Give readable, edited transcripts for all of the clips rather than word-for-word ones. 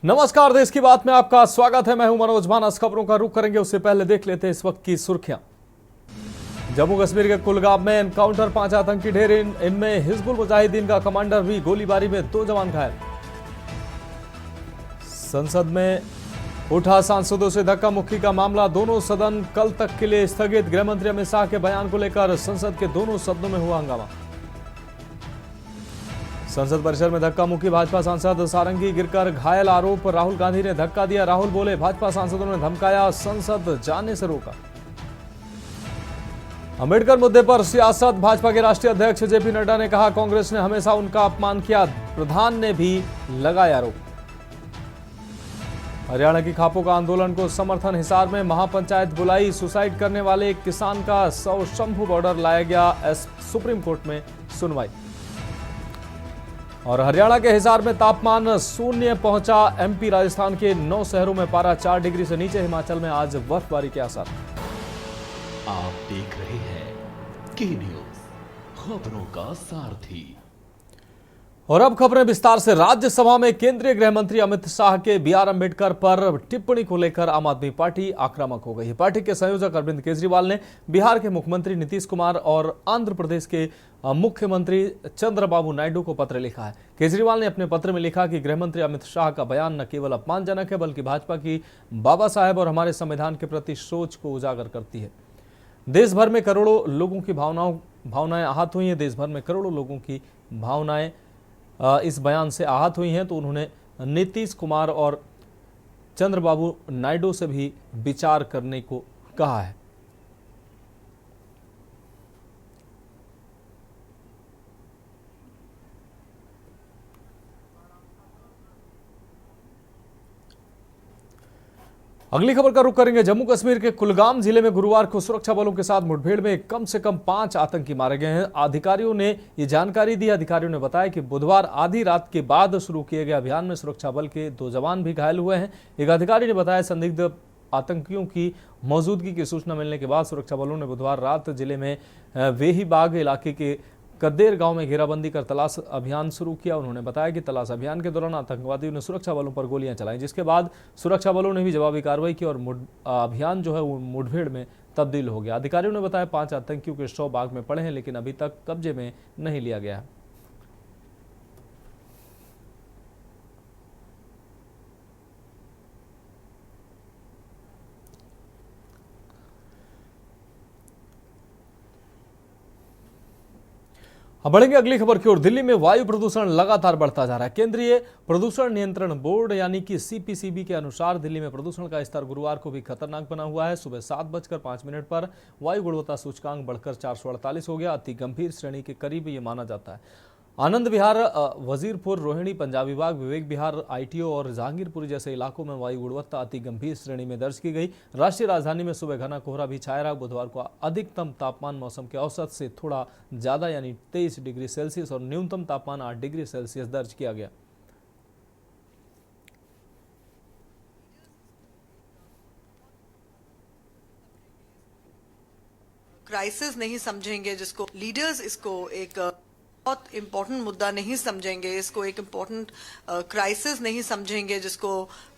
नमस्कार, देश की बात में आपका स्वागत है। मैं हूं मनोज मानस। खबरों का रुख करेंगे, उससे पहले देख लेते हैं इस वक्त की सुर्खियां। जम्मू कश्मीर के कुलगाम में एनकाउंटर, 5 आतंकी ढेर, इनमें हिजबुल मुजाहिदीन का कमांडर भी। गोलीबारी में 2 जवान घायल। संसद में उठा सांसदों से धक्का मुक्की का मामला, दोनों सदन कल तक के लिए स्थगित। गृह मंत्री अमित शाह के बयान को लेकर संसद के दोनों सदनों में हुआ हंगामा। संसद परिसर में धक्का मुक्की, भाजपा सांसद सारंगी गिरकर घायल। आरोप, राहुल गांधी ने धक्का दिया। राहुल बोले, भाजपा सांसदों ने धमकाया, संसद जाने से रोका। अंबेडकर मुद्दे पर सियासत, भाजपा के राष्ट्रीय अध्यक्ष जेपी नड्डा ने कहा, कांग्रेस ने हमेशा उनका अपमान किया। प्रधान ने भी लगाया आरोप। हरियाणा की खापों का आंदोलन को समर्थन, हिसार में महापंचायत बुलाई। सुसाइड करने वाले एक किसान का शंभू बॉर्डर लाया गया, सुप्रीम कोर्ट में सुनवाई। और हरियाणा के हिसार में तापमान 0 पहुंचा। एमपी राजस्थान के 9 शहरों में पारा 4 डिग्री से नीचे। हिमाचल में आज बर्फबारी के आसार। आप देख रहे हैं के न्यूज, खबरों का सारथी। और अब खबरें विस्तार से। राज्यसभा में केंद्रीय गृह मंत्री अमित शाह के बीआर अंबेडकर पर टिप्पणी को लेकर आम आदमी पार्टी आक्रामक हो गई है। पार्टी के संयोजक अरविंद केजरीवाल ने बिहार के मुख्यमंत्री नीतीश कुमार और आंध्र प्रदेश के मुख्यमंत्री चंद्रबाबू नायडू को पत्र लिखा है। केजरीवाल ने अपने पत्र में लिखा कि गृह मंत्री अमित शाह का बयान न केवल अपमानजनक है, बल्कि भाजपा की बाबा साहेब और हमारे संविधान के प्रति सोच को उजागर करती है। देश भर में करोड़ों लोगों की भावनाएं आहत हुई हैं। देश भर में करोड़ों लोगों की भावनाएं इस बयान से आहत हुई हैं, तो उन्होंने नीतीश कुमार और चंद्रबाबू नायडू से भी विचार करने को कहा है। अगली खबर का रुख करेंगे। जम्मू कश्मीर के कुलगाम जिले में गुरुवार को सुरक्षा बलों के साथ मुठभेड़ में कम से कम 5 आतंकी मारे गए हैं। अधिकारियों ने ये जानकारी दी। अधिकारियों ने बताया कि बुधवार आधी रात के बाद शुरू किए गए अभियान में सुरक्षा बल के 2 जवान भी घायल हुए हैं। एक अधिकारी ने बताया, संदिग्ध आतंकियों की मौजूदगी की सूचना मिलने के बाद सुरक्षा बलों ने बुधवार रात जिले में वेहीबाग इलाके के कद्देर गांव में घेराबंदी कर तलाश अभियान शुरू किया। उन्होंने बताया कि तलाश अभियान के दौरान आतंकवादियों ने सुरक्षा बलों पर गोलियां चलाई, जिसके बाद सुरक्षा बलों ने भी जवाबी कार्रवाई की और अभियान जो है वो मुठभेड़ में तब्दील हो गया। अधिकारियों ने बताया 5 आतंकियों के शव बाग में पड़े हैं, लेकिन अभी तक कब्जे में नहीं लिया गया है। अब बढ़ेंगे अगली खबर की ओर। दिल्ली में वायु प्रदूषण लगातार बढ़ता जा रहा है। केंद्रीय प्रदूषण नियंत्रण बोर्ड यानी कि सीपीसीबी के अनुसार दिल्ली में प्रदूषण का स्तर गुरुवार को भी खतरनाक बना हुआ है। सुबह 7:05 पर वायु गुणवत्ता सूचकांक बढ़कर 448 हो गया। अति गंभीर श्रेणी के करीब ये माना जाता है। आनंद विहार, वजीरपुर, रोहिणी, पंजाबी बाग, विवेक विहार, आईटीओ और जहांगीरपुरी जैसे इलाकों में वायु गुणवत्ता अति गंभीर श्रेणी में दर्ज की गई। राष्ट्रीय राजधानी में सुबह घना कोहरा भी छाया रहा। बुधवार को अधिकतम तापमान मौसम के औसत से थोड़ा ज्यादा यानी 23 डिग्री सेल्सियस और न्यूनतम तापमान 8 डिग्री सेल्सियस दर्ज किया गया। क्राइसिस नहीं समझेंगे, जिसको लीडर्स इसको एक बहुत इम्पोर्टेंट मुद्दा नहीं समझेंगे, इसको एक इम्पोर्टेंट क्राइसिस नहीं समझेंगे, जिसको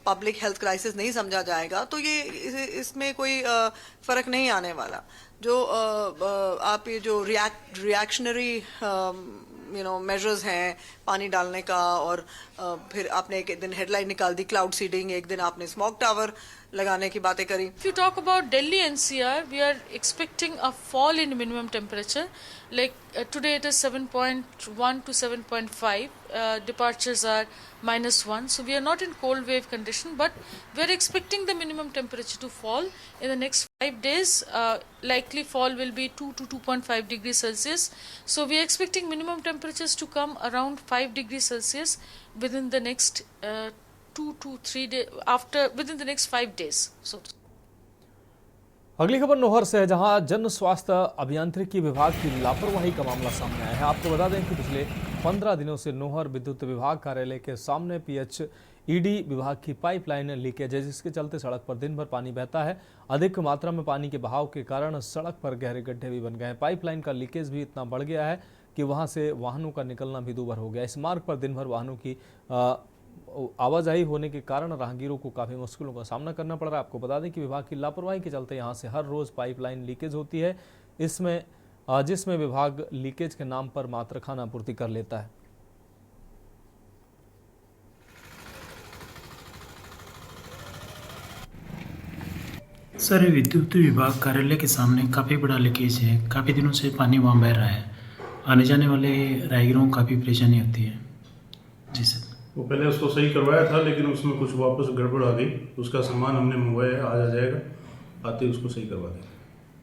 पब्लिक हेल्थ क्राइसिस नहीं समझा जाएगा, तो ये इसमें कोई फर्क नहीं आने वाला। जो आप ये जो रिएक्शनरी मेजर्स हैं पानी डालने का, और फिर आपने एक दिन हेडलाइन निकाल दी क्लाउड सीडिंग, एक दिन आपने स्मॉग टावर लगाने की बातें करी। If you talk about Delhi NCR, we are expecting a fall in minimum temperature. Like today it is 7.1 to 7.5. Departures are -1. So we are not in cold wave condition, but we are expecting the minimum temperature to fall in the next 5 days. Likely fall will be 2 to 2.5 degrees Celsius. So we are expecting minimum temperatures to come around 5 degrees Celsius within the next 2 to 3 days, within the next 5 days. So अगली खबर नौहर से है, जहां जन स्वास्थ्य अभियांत्रिकी विभाग की लापरवाही का मामला सामने आया है। आपको बता दें कि पिछले 15 दिनों से नौहर विद्युत विभाग कार्यालय के सामने पीएचईडी विभाग की पाइपलाइन लीकेज है, जिसके चलते सड़क पर दिन भर पानी बहता है। अधिक मात्रा में पानी के बहाव के कारण सड़क पर गहरे गड्ढे भी बन गए हैं। पाइपलाइन का लीकेज भी इतना बढ़ गया है कि वहां से वाहनों का निकलना भी दूभर हो गया। इस मार्ग पर दिन भर वाहनों की आवाजाही होने के कारण राहगीरों को काफ़ी मुश्किलों का सामना करना पड़ रहा है। आपको बता दें कि विभाग की लापरवाही के चलते यहाँ से हर रोज़ पाइपलाइन लीकेज होती है, जिसमें विभाग लीकेज के नाम पर मात्र खानापूर्ति कर लेता है। सर, विद्युत विभाग कार्यालय के सामने काफ़ी बड़ा लीकेज है। काफ़ी दिनों से पानी वहाँ बह रहा है। आने जाने वाले राहगीरों को काफ़ी परेशानी होती है। जी सर। वो पहले उसको सही करवाया था, लेकिन उसमें कुछ वापस गड़बड़ आ गई। उसका सामान हमने मंगवाया, आज आ जाएगा, आते ही उसको सही करवा देंगे।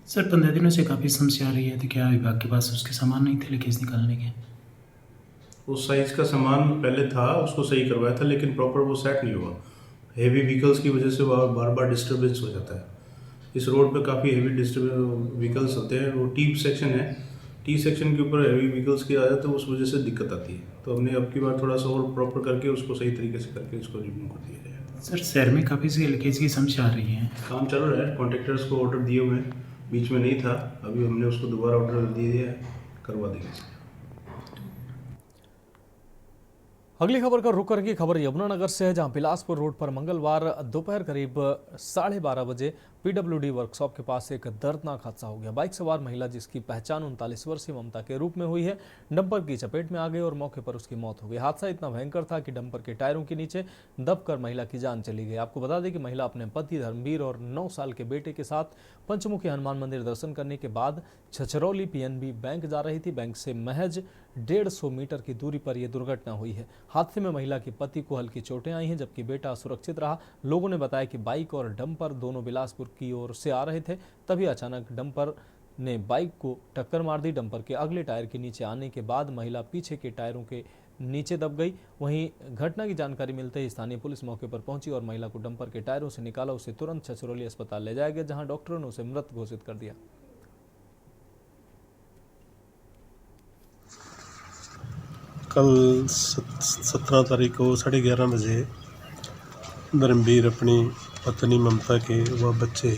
सर, 15 दिनों से काफ़ी समस्या आ रही है, तो क्या विभाग के पास उसके सामान नहीं थे लीकेज निकालने के? उस साइज़ का सामान पहले था, उसको सही करवाया था, लेकिन प्रॉपर वो सेट नहीं हुआ। हेवी व्हीकल्स की वजह से वह बार बार डिस्टर्बेंस हो जाता है। इस रोड पे काफ़ी हेवी व्हीकल्स होते हैं। वो टी सेक्शन है, टी सेक्शन के ऊपर हेवी व्हीकल्स की आ जाते हैं, उस वजह से दिक्कत आती है। तो हमने अब की बार थोड़ा सा और प्रॉपर करके उसको सही तरीके से करके इसको रिमूव कर दिया जाए। सर, शहर में काफ़ी सी लीकेज की समस्या आ रही है। काम चल रहा है, कॉन्ट्रैक्टर्स को ऑर्डर दिए हुए हैं, बीच में नहीं था, अभी हमने उसको दोबारा ऑर्डर दे दिया है, करवा देंगे। अगली खबर का रुख करेंगे। खबर यमुनानगर से है, जहां बिलासपुर रोड पर मंगलवार दोपहर करीब 12:30 बजे पीडब्ल्यूडी वर्कशॉप के पास एक दर्दनाक हादसा हो गया। बाइक सवार महिला, जिसकी पहचान 39 वर्षीय ममता के रूप में हुई है, डंपर की चपेट में आ गई और मौके पर उसकी मौत हो गई। हादसा इतना भयंकर था कि डंपर के टायरों के नीचे दबकर महिला की जान चली गई। आपको बता दें कि महिला अपने पति धर्मवीर और 9 साल के बेटे के साथ पंचमुखी हनुमान मंदिर दर्शन करने के बाद छछरौली पीएनबी बैंक जा रही थी। बैंक से महज 150 मीटर की दूरी पर यह दुर्घटना हुई है। हादसे में महिला के पति को हल्की चोटें आई हैं, जबकि बेटा सुरक्षित रहा। लोगों ने बताया कि बाइक और डंपर दोनों बिलासपुर की ओर से आ रहे थे, तभी अचानक डंपर ने बाइक को टक्कर मार दी। डंपर के अगले टायर के नीचे आने के बाद महिला पीछे के टायरों के नीचे दब गई। वहीं घटना की जानकारी मिलते ही स्थानीय पुलिस मौके पर पहुंची और महिला को डंपर के टायरों से निकाला। उसे तुरंत छछरौली अस्पताल ले जाया गया, जहां डॉक्टरों ने उसे मृत घोषित कर दिया। कल 17 तारीख को 11:30 बजे धर्मवीर अपनी पत्नी ममता के व बच्चे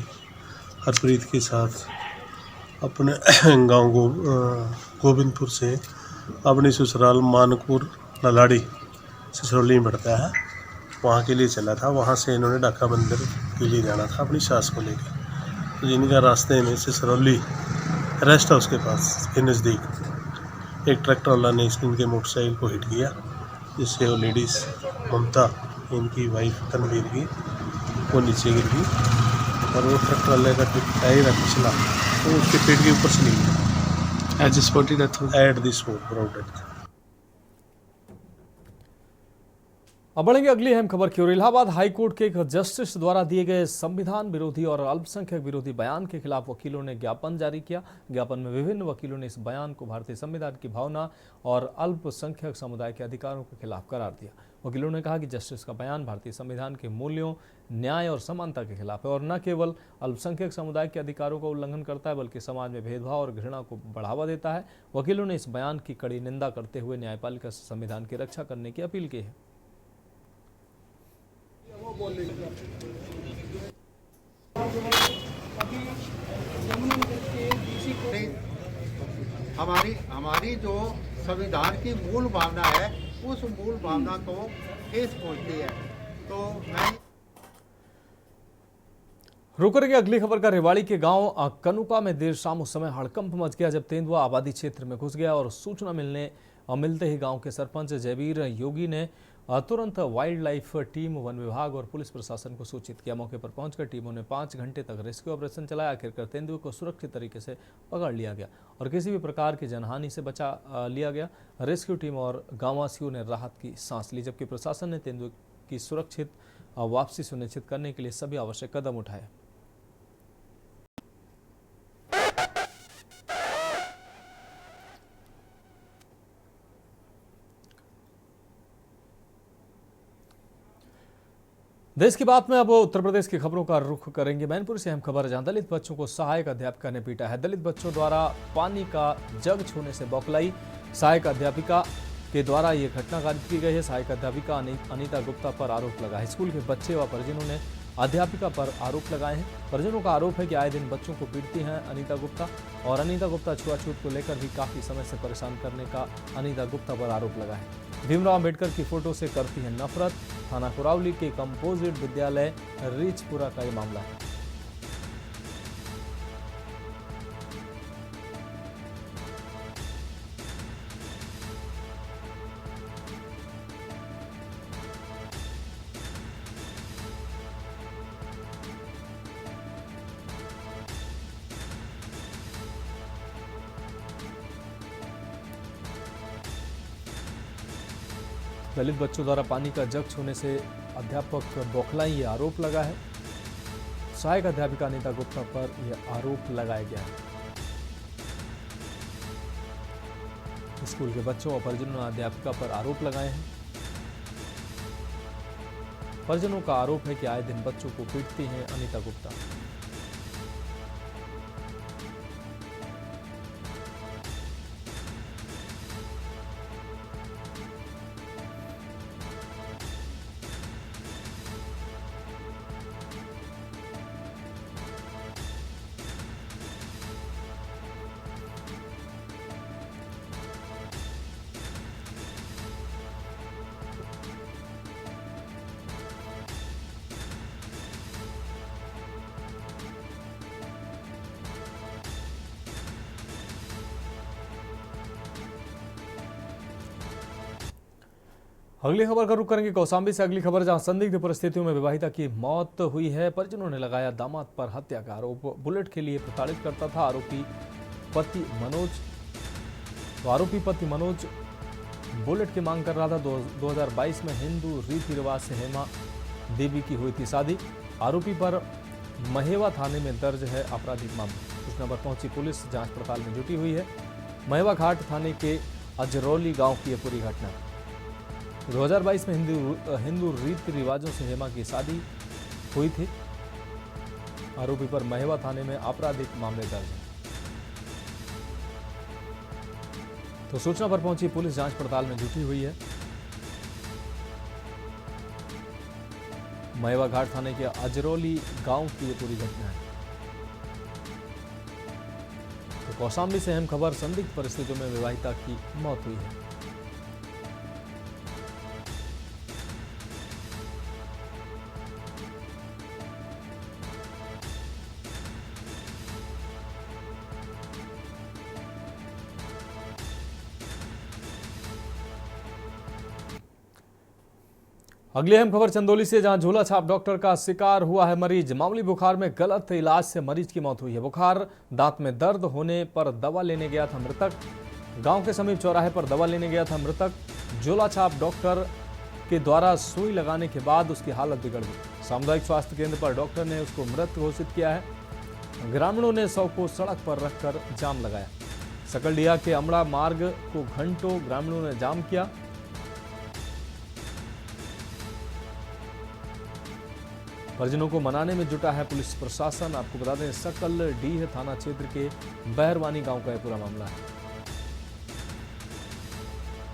हरप्रीत के साथ अपने गांव गोविंदपुर से अपनी ससुराल मानकपुर ललाड़ी सिसरौली में पड़ता है, वहाँ के लिए चला था। वहाँ से इन्होंने डाका मंदिर के लिए जाना था अपनी सास को लेकर। तो इनका रास्ते में सिसरौली रेस्ट हाउस के पास के नज़दीक एक ट्रैक्टर वाला ने इनके मोटरसाइकिल को हिट किया, जिससे वो लेडीज़ ममता, इनकी वाइफ तनवीर की, वो नीचे गिर गई और वो ट्रक वाले का टायर पिछला तो उसके पेट के ऊपर से निकला। एज स्पॉट ही डेथ हो गई। At the spot brown death. अब बढ़ेंगे अगली अहम खबर की ओर। इलाहाबाद हाईकोर्ट के एक जस्टिस द्वारा दिए गए संविधान विरोधी और अल्पसंख्यक विरोधी बयान के खिलाफ वकीलों ने ज्ञापन जारी किया। ज्ञापन में विभिन्न वकीलों ने इस बयान को भारतीय संविधान की भावना और अल्पसंख्यक समुदाय के अधिकारों के खिलाफ करार दिया। वकीलों ने कहा कि जस्टिस का बयान भारतीय संविधान के मूल्यों, न्याय और समानता के खिलाफ है और न केवल अल्पसंख्यक समुदाय के अधिकारों का उल्लंघन करता है, बल्कि समाज में भेदभाव और घृणा को बढ़ावा देता है। वकीलों ने इस बयान की कड़ी निंदा करते हुए न्यायपालिका से संविधान की रक्षा करने की अपील की है। हमारी जो संविधान की मूल भावना है, उस मूल भावना को ठेस पहुंचती है। तो मैं रुक करेंगे अगली खबर का। रेवाड़ी के गांव कनुका में देर शाम उस समय हड़कंप मच गया जब तेंदुआ आबादी क्षेत्र में घुस गया और सूचना मिलते ही गांव के सरपंच जयवीर योगी ने तुरंत वाइल्ड लाइफ टीम, वन विभाग और पुलिस प्रशासन को सूचित किया। मौके पर पहुंचकर टीमों ने 5 घंटे तक रेस्क्यू ऑपरेशन चलाया। आखिरकार तेंदुए को सुरक्षित तरीके से पकड़ लिया गया और किसी भी प्रकार की जनहानि से बचा लिया गया। रेस्क्यू टीम और गांववासियों ने राहत की सांस ली, जबकि प्रशासन ने तेंदुए की सुरक्षित वापसी सुनिश्चित करने के लिए सभी आवश्यक कदम उठाए। देश की बात में अब उत्तर प्रदेश की खबरों का रुख करेंगे। मैनपुर से अहम खबर है, जहां दलित बच्चों को सहायक अध्यापिका ने पीटा है। दलित बच्चों द्वारा पानी का जग छूने से बौखलाई सहायक अध्यापिका के द्वारा ये घटना घटित की गई है। सहायक अध्यापिका अनीता गुप्ता पर आरोप लगा है। स्कूल के बच्चे व परिजनों ने अध्यापिका पर आरोप लगाए हैं। परिजनों का आरोप है कि आए दिन बच्चों को पीटती हैं अनीता गुप्ता, और अनीता गुप्ता छुआछूत को लेकर भी काफी समय से परेशान करने का अनीता गुप्ता पर आरोप लगा है। भीमराव अंबेडकर की फोटो से करती है नफरत। थाना कुरावली के कंपोजिट विद्यालय रीछपुरा का ये मामला है। दलित बच्चों द्वारा पानी का जग छूने से अध्यापक बौखलाई, ये आरोप लगा है। सहायक अध्यापिका अनीता गुप्ता पर यह आरोप लगाया गया है। स्कूल के बच्चों और परिजनों ने अध्यापिका पर आरोप लगाए हैं। परिजनों का आरोप है कि आए दिन बच्चों को पीटती हैं अनीता गुप्ता। अगली खबर का रुख करेंगे कौशाम्बी से। अगली खबर जहां संदिग्ध परिस्थितियों में विवाहिता की मौत हुई है। परिजनों ने लगाया दामाद पर हत्या का आरोप। बुलेट के लिए प्रताड़ित करता था आरोपी पति मनोज बुलेट की मांग कर रहा था। 2022 में हिंदू रीति रिवाज से हेमा देवी की हुई थी शादी। आरोपी पर महेवा थाने में दर्ज है आपराधिक मामला। सूचना पर पहुंची पुलिस जांच पड़ताल में जुटी हुई है। महेवा घाट थाने के अजरौली गांव की यह पूरी घटना। 2022 में हिंदू रीति रिवाजों से हेमा की शादी हुई थी। आरोपी पर महेवा थाने में आपराधिक मामले दर्ज है। तो सूचना पर पहुंची पुलिस जांच पड़ताल में जुटी हुई है। महेवा घाट थाने के अजरौली गांव की यह पूरी घटना है। तो कौशाम्बी से अहम खबर, संदिग्ध परिस्थितियों में विवाहिता की मौत हुई है। अगली अहम खबर चंदौली से, जहां झोला छाप डॉक्टर का शिकार हुआ है मरीज। मामूली बुखार में गलत इलाज से मरीज की मौत हुई है। बुखार, दांत में दर्द होने पर दवा लेने गया था मृतक। गांव के समीप चौराहे पर दवा लेने गया था मृतक। झोला छाप डॉक्टर के द्वारा सुई लगाने के बाद उसकी हालत बिगड़ गई। सामुदायिक स्वास्थ्य केंद्र पर डॉक्टर ने उसको मृत घोषित किया है। ग्रामीणों ने शव को सड़क पर रखकर जाम लगाया। सकलडीहा के अमड़ा मार्ग को घंटों ग्रामीणों ने जाम किया। परिजनों को मनाने में जुटा है पुलिस प्रशासन। आपको बता दें, सकलडीह थाना क्षेत्र के बहरवानी गांव का यह पूरा मामला है।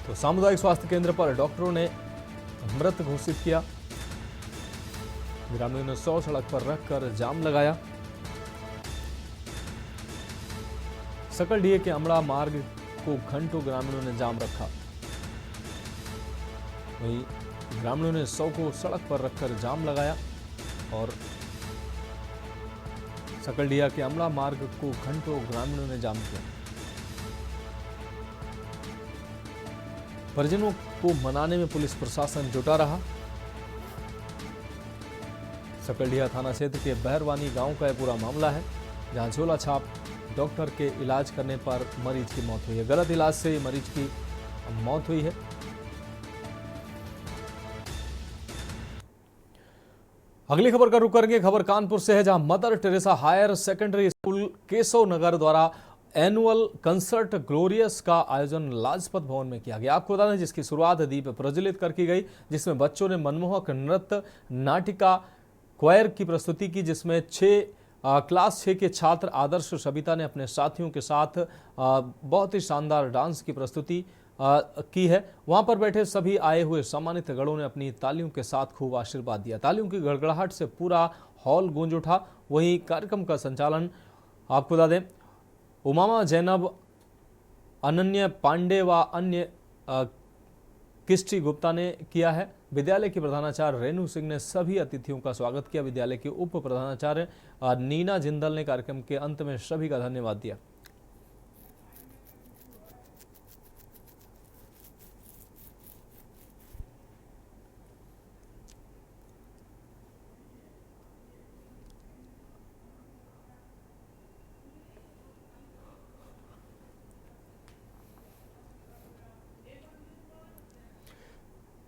तो सामुदायिक स्वास्थ्य केंद्र पर डॉक्टरों ने मृत घोषित किया। ग्रामीणों ने शव सड़क पर रखकर जाम लगाया। सकलडीह के अमड़ा मार्ग को घंटों ग्रामीणों ने जाम रखा। वहीं ग्रामीणों ने शव को सड़क पर रखकर जाम लगाया और सकलडीहा के अमला मार्ग को घंटों ग्रामीणों ने जाम किया। परिजनों को मनाने में पुलिस प्रशासन जुटा रहा। सकलडीहा थाना क्षेत्र के बहरवानी गांव का यह पूरा मामला है, जहां झोला छाप डॉक्टर के इलाज करने पर मरीज की मौत हुई है। गलत इलाज से मरीज की मौत हुई है। अगली खबर का रुख करेंगे। खबर कानपुर से है, जहां Mother Teresa higher secondary school Keshav Nagar द्वारा एनुअल कंसर्ट ग्लोरियस का आयोजन लाजपत भवन में किया गया। आपको बता दें, जिसकी शुरुआत दीप प्रज्वलित कर की गई, जिसमें बच्चों ने मनमोहक नृत्य नाटिका क्वायर की प्रस्तुति की, जिसमें क्लास 6 के छात्र आदर्श सबिता ने अपने साथियों के साथ बहुत ही शानदार डांस की प्रस्तुति की है। वहां पर बैठे सभी आए हुए सम्मानित गणों ने अपनी तालियों के साथ खूब आशीर्वाद दिया। तालियों की गड़गड़ाहट से पूरा हॉल गूंज उठा। वहीं कार्यक्रम का संचालन, आपको बता दें, उमामा जैनब, अनन्य पांडे व अन्य किस्टी गुप्ता ने किया है। विद्यालय की प्रधानाचार्य रेणु सिंह ने सभी अतिथियों का स्वागत किया। विद्यालय के उप प्रधानाचार्य नीना जिंदल ने कार्यक्रम के अंत में सभी का धन्यवाद दिया।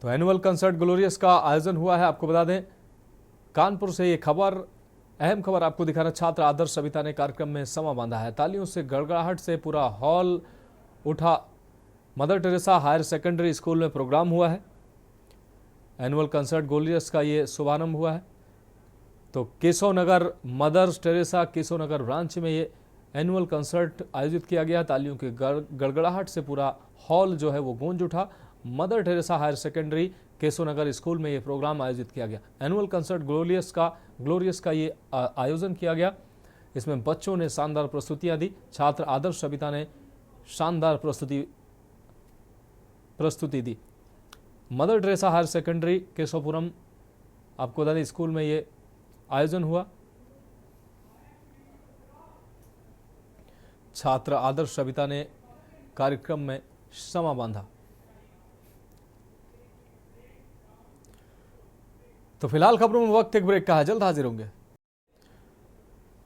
तो एनुअल कंसर्ट ग्लोरियस का आयोजन हुआ है। आपको बता दें कानपुर से ये खबर, अहम खबर आपको दिखाना। छात्र आदर्श सविता ने कार्यक्रम में समा बांधा है। तालियों से गड़गड़ाहट से पूरा हॉल उठा। Mother Teresa higher secondary school में प्रोग्राम हुआ है। एनुअल कंसर्ट ग्लोरियस का ये शुभारंभ हुआ है। तो केशव नगर मदर टेरेसा केशव नगर ब्रांच में ये एनुअल कंसर्ट आयोजित किया गया। तालियों की गड़गड़ाहट से पूरा हॉल जो है वो गूंज उठा। Mother Teresa higher secondary Keshavnagar school में ये प्रोग्राम आयोजित किया गया। एनुअल कंसर्ट ग्लोरियस का ये आयोजन किया गया। इसमें बच्चों ने शानदार प्रस्तुतियां दी। छात्र आदर्श सविता ने शानदार प्रस्तुति दी। Mother Teresa higher secondary Keshavpuram, आपको बता दें स्कूल में ये आयोजन हुआ। छात्र आदर्श सविता ने कार्यक्रम में समा बांधा। तो फिलहाल खबरों में वक्त एक ब्रेक का है, जल्द हाजिर होंगे।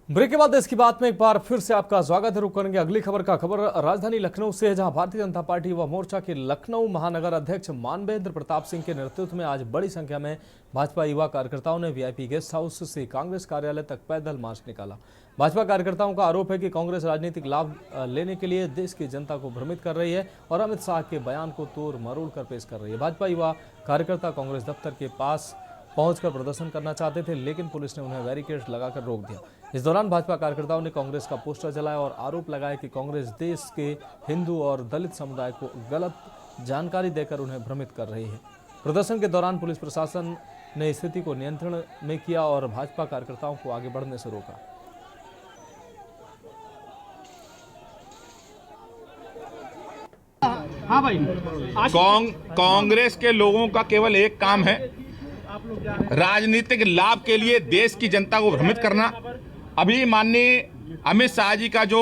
ब्रेक के बाद देश की बात में एक बार फिर से आपका स्वागत है। रुक करेंगे अगली खबर का। खबर राजधानी लखनऊ से है, जहां भारतीय जनता पार्टी व मोर्चा के लखनऊ महानगर अध्यक्ष मानवेंद्र प्रताप सिंह के नेतृत्व में आज बड़ी संख्या में भाजपा युवा कार्यकर्ताओं ने वीआईपी गेस्ट हाउस से कांग्रेस कार्यालय तक पैदल मार्च निकाला। भाजपा कार्यकर्ताओं का आरोप है कि कांग्रेस राजनीतिक लाभ लेने के लिए देश की जनता को भ्रमित कर रही है और अमित शाह के बयान को तोड़ मरोड़ कर पेश कर रही है। भाजपा युवा कार्यकर्ता कांग्रेस दफ्तर के पास पहुंचकर प्रदर्शन करना चाहते थे, लेकिन पुलिस ने उन्हें बैरिकेड लगाकर रोक दिया। इस दौरान भाजपा कार्यकर्ताओं ने कांग्रेस का पोस्टर जलाया और आरोप लगाया कि कांग्रेस देश के हिंदू और दलित समुदाय को गलत जानकारी देकर उन्हें भ्रमित कर रही है। प्रदर्शन के दौरान पुलिस प्रशासन ने स्थिति को नियंत्रण में किया और भाजपा कार्यकर्ताओं को आगे बढ़ने से रोका। हाँ भाई, कांग्रेस के लोगों का केवल एक काम है, राजनीतिक लाभ के लिए देश की जनता को भ्रमित करना। अभी माननीय अमित शाह जी का जो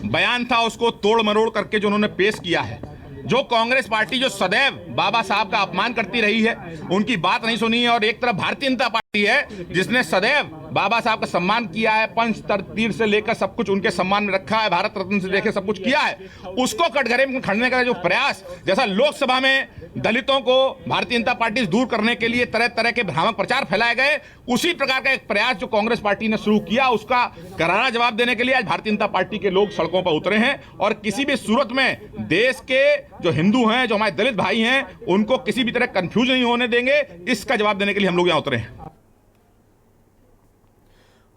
बयान था उसको तोड़ मरोड़ करके जो उन्होंने पेश किया है, जो कांग्रेस पार्टी जो सदैव बाबा साहब का अपमान करती रही है, उनकी बात नहीं सुनी है। और एक तरफ भारतीय जनता पार्टी है जिसने सदैव बाबा साहब का सम्मान किया है, पंच तीर से लेकर सब कुछ उनके सम्मान में रखा है, भारत रत्न से लेकर सब कुछ किया है। उसको कटघरे में खड़ने का जो प्रयास, जैसा लोकसभा में दलितों को भारतीय जनता पार्टी से दूर करने के लिए तरह तरह के भ्रामक प्रचार फैलाए गए, उसी प्रकार का एक प्रयास जो कांग्रेस पार्टी ने शुरू किया, उसका करारा जवाब देने के लिए आज भारतीय जनता पार्टी के लोग सड़कों पर उतरे हैं। और किसी भी सूरत में देश के जो हिंदू हैं, जो हमारे दलित भाई हैं, उनको किसी भी तरह कंफ्यूज नहीं होने देंगे। इसका जवाब देने के लिए हम लोग यहां उतरे हैं।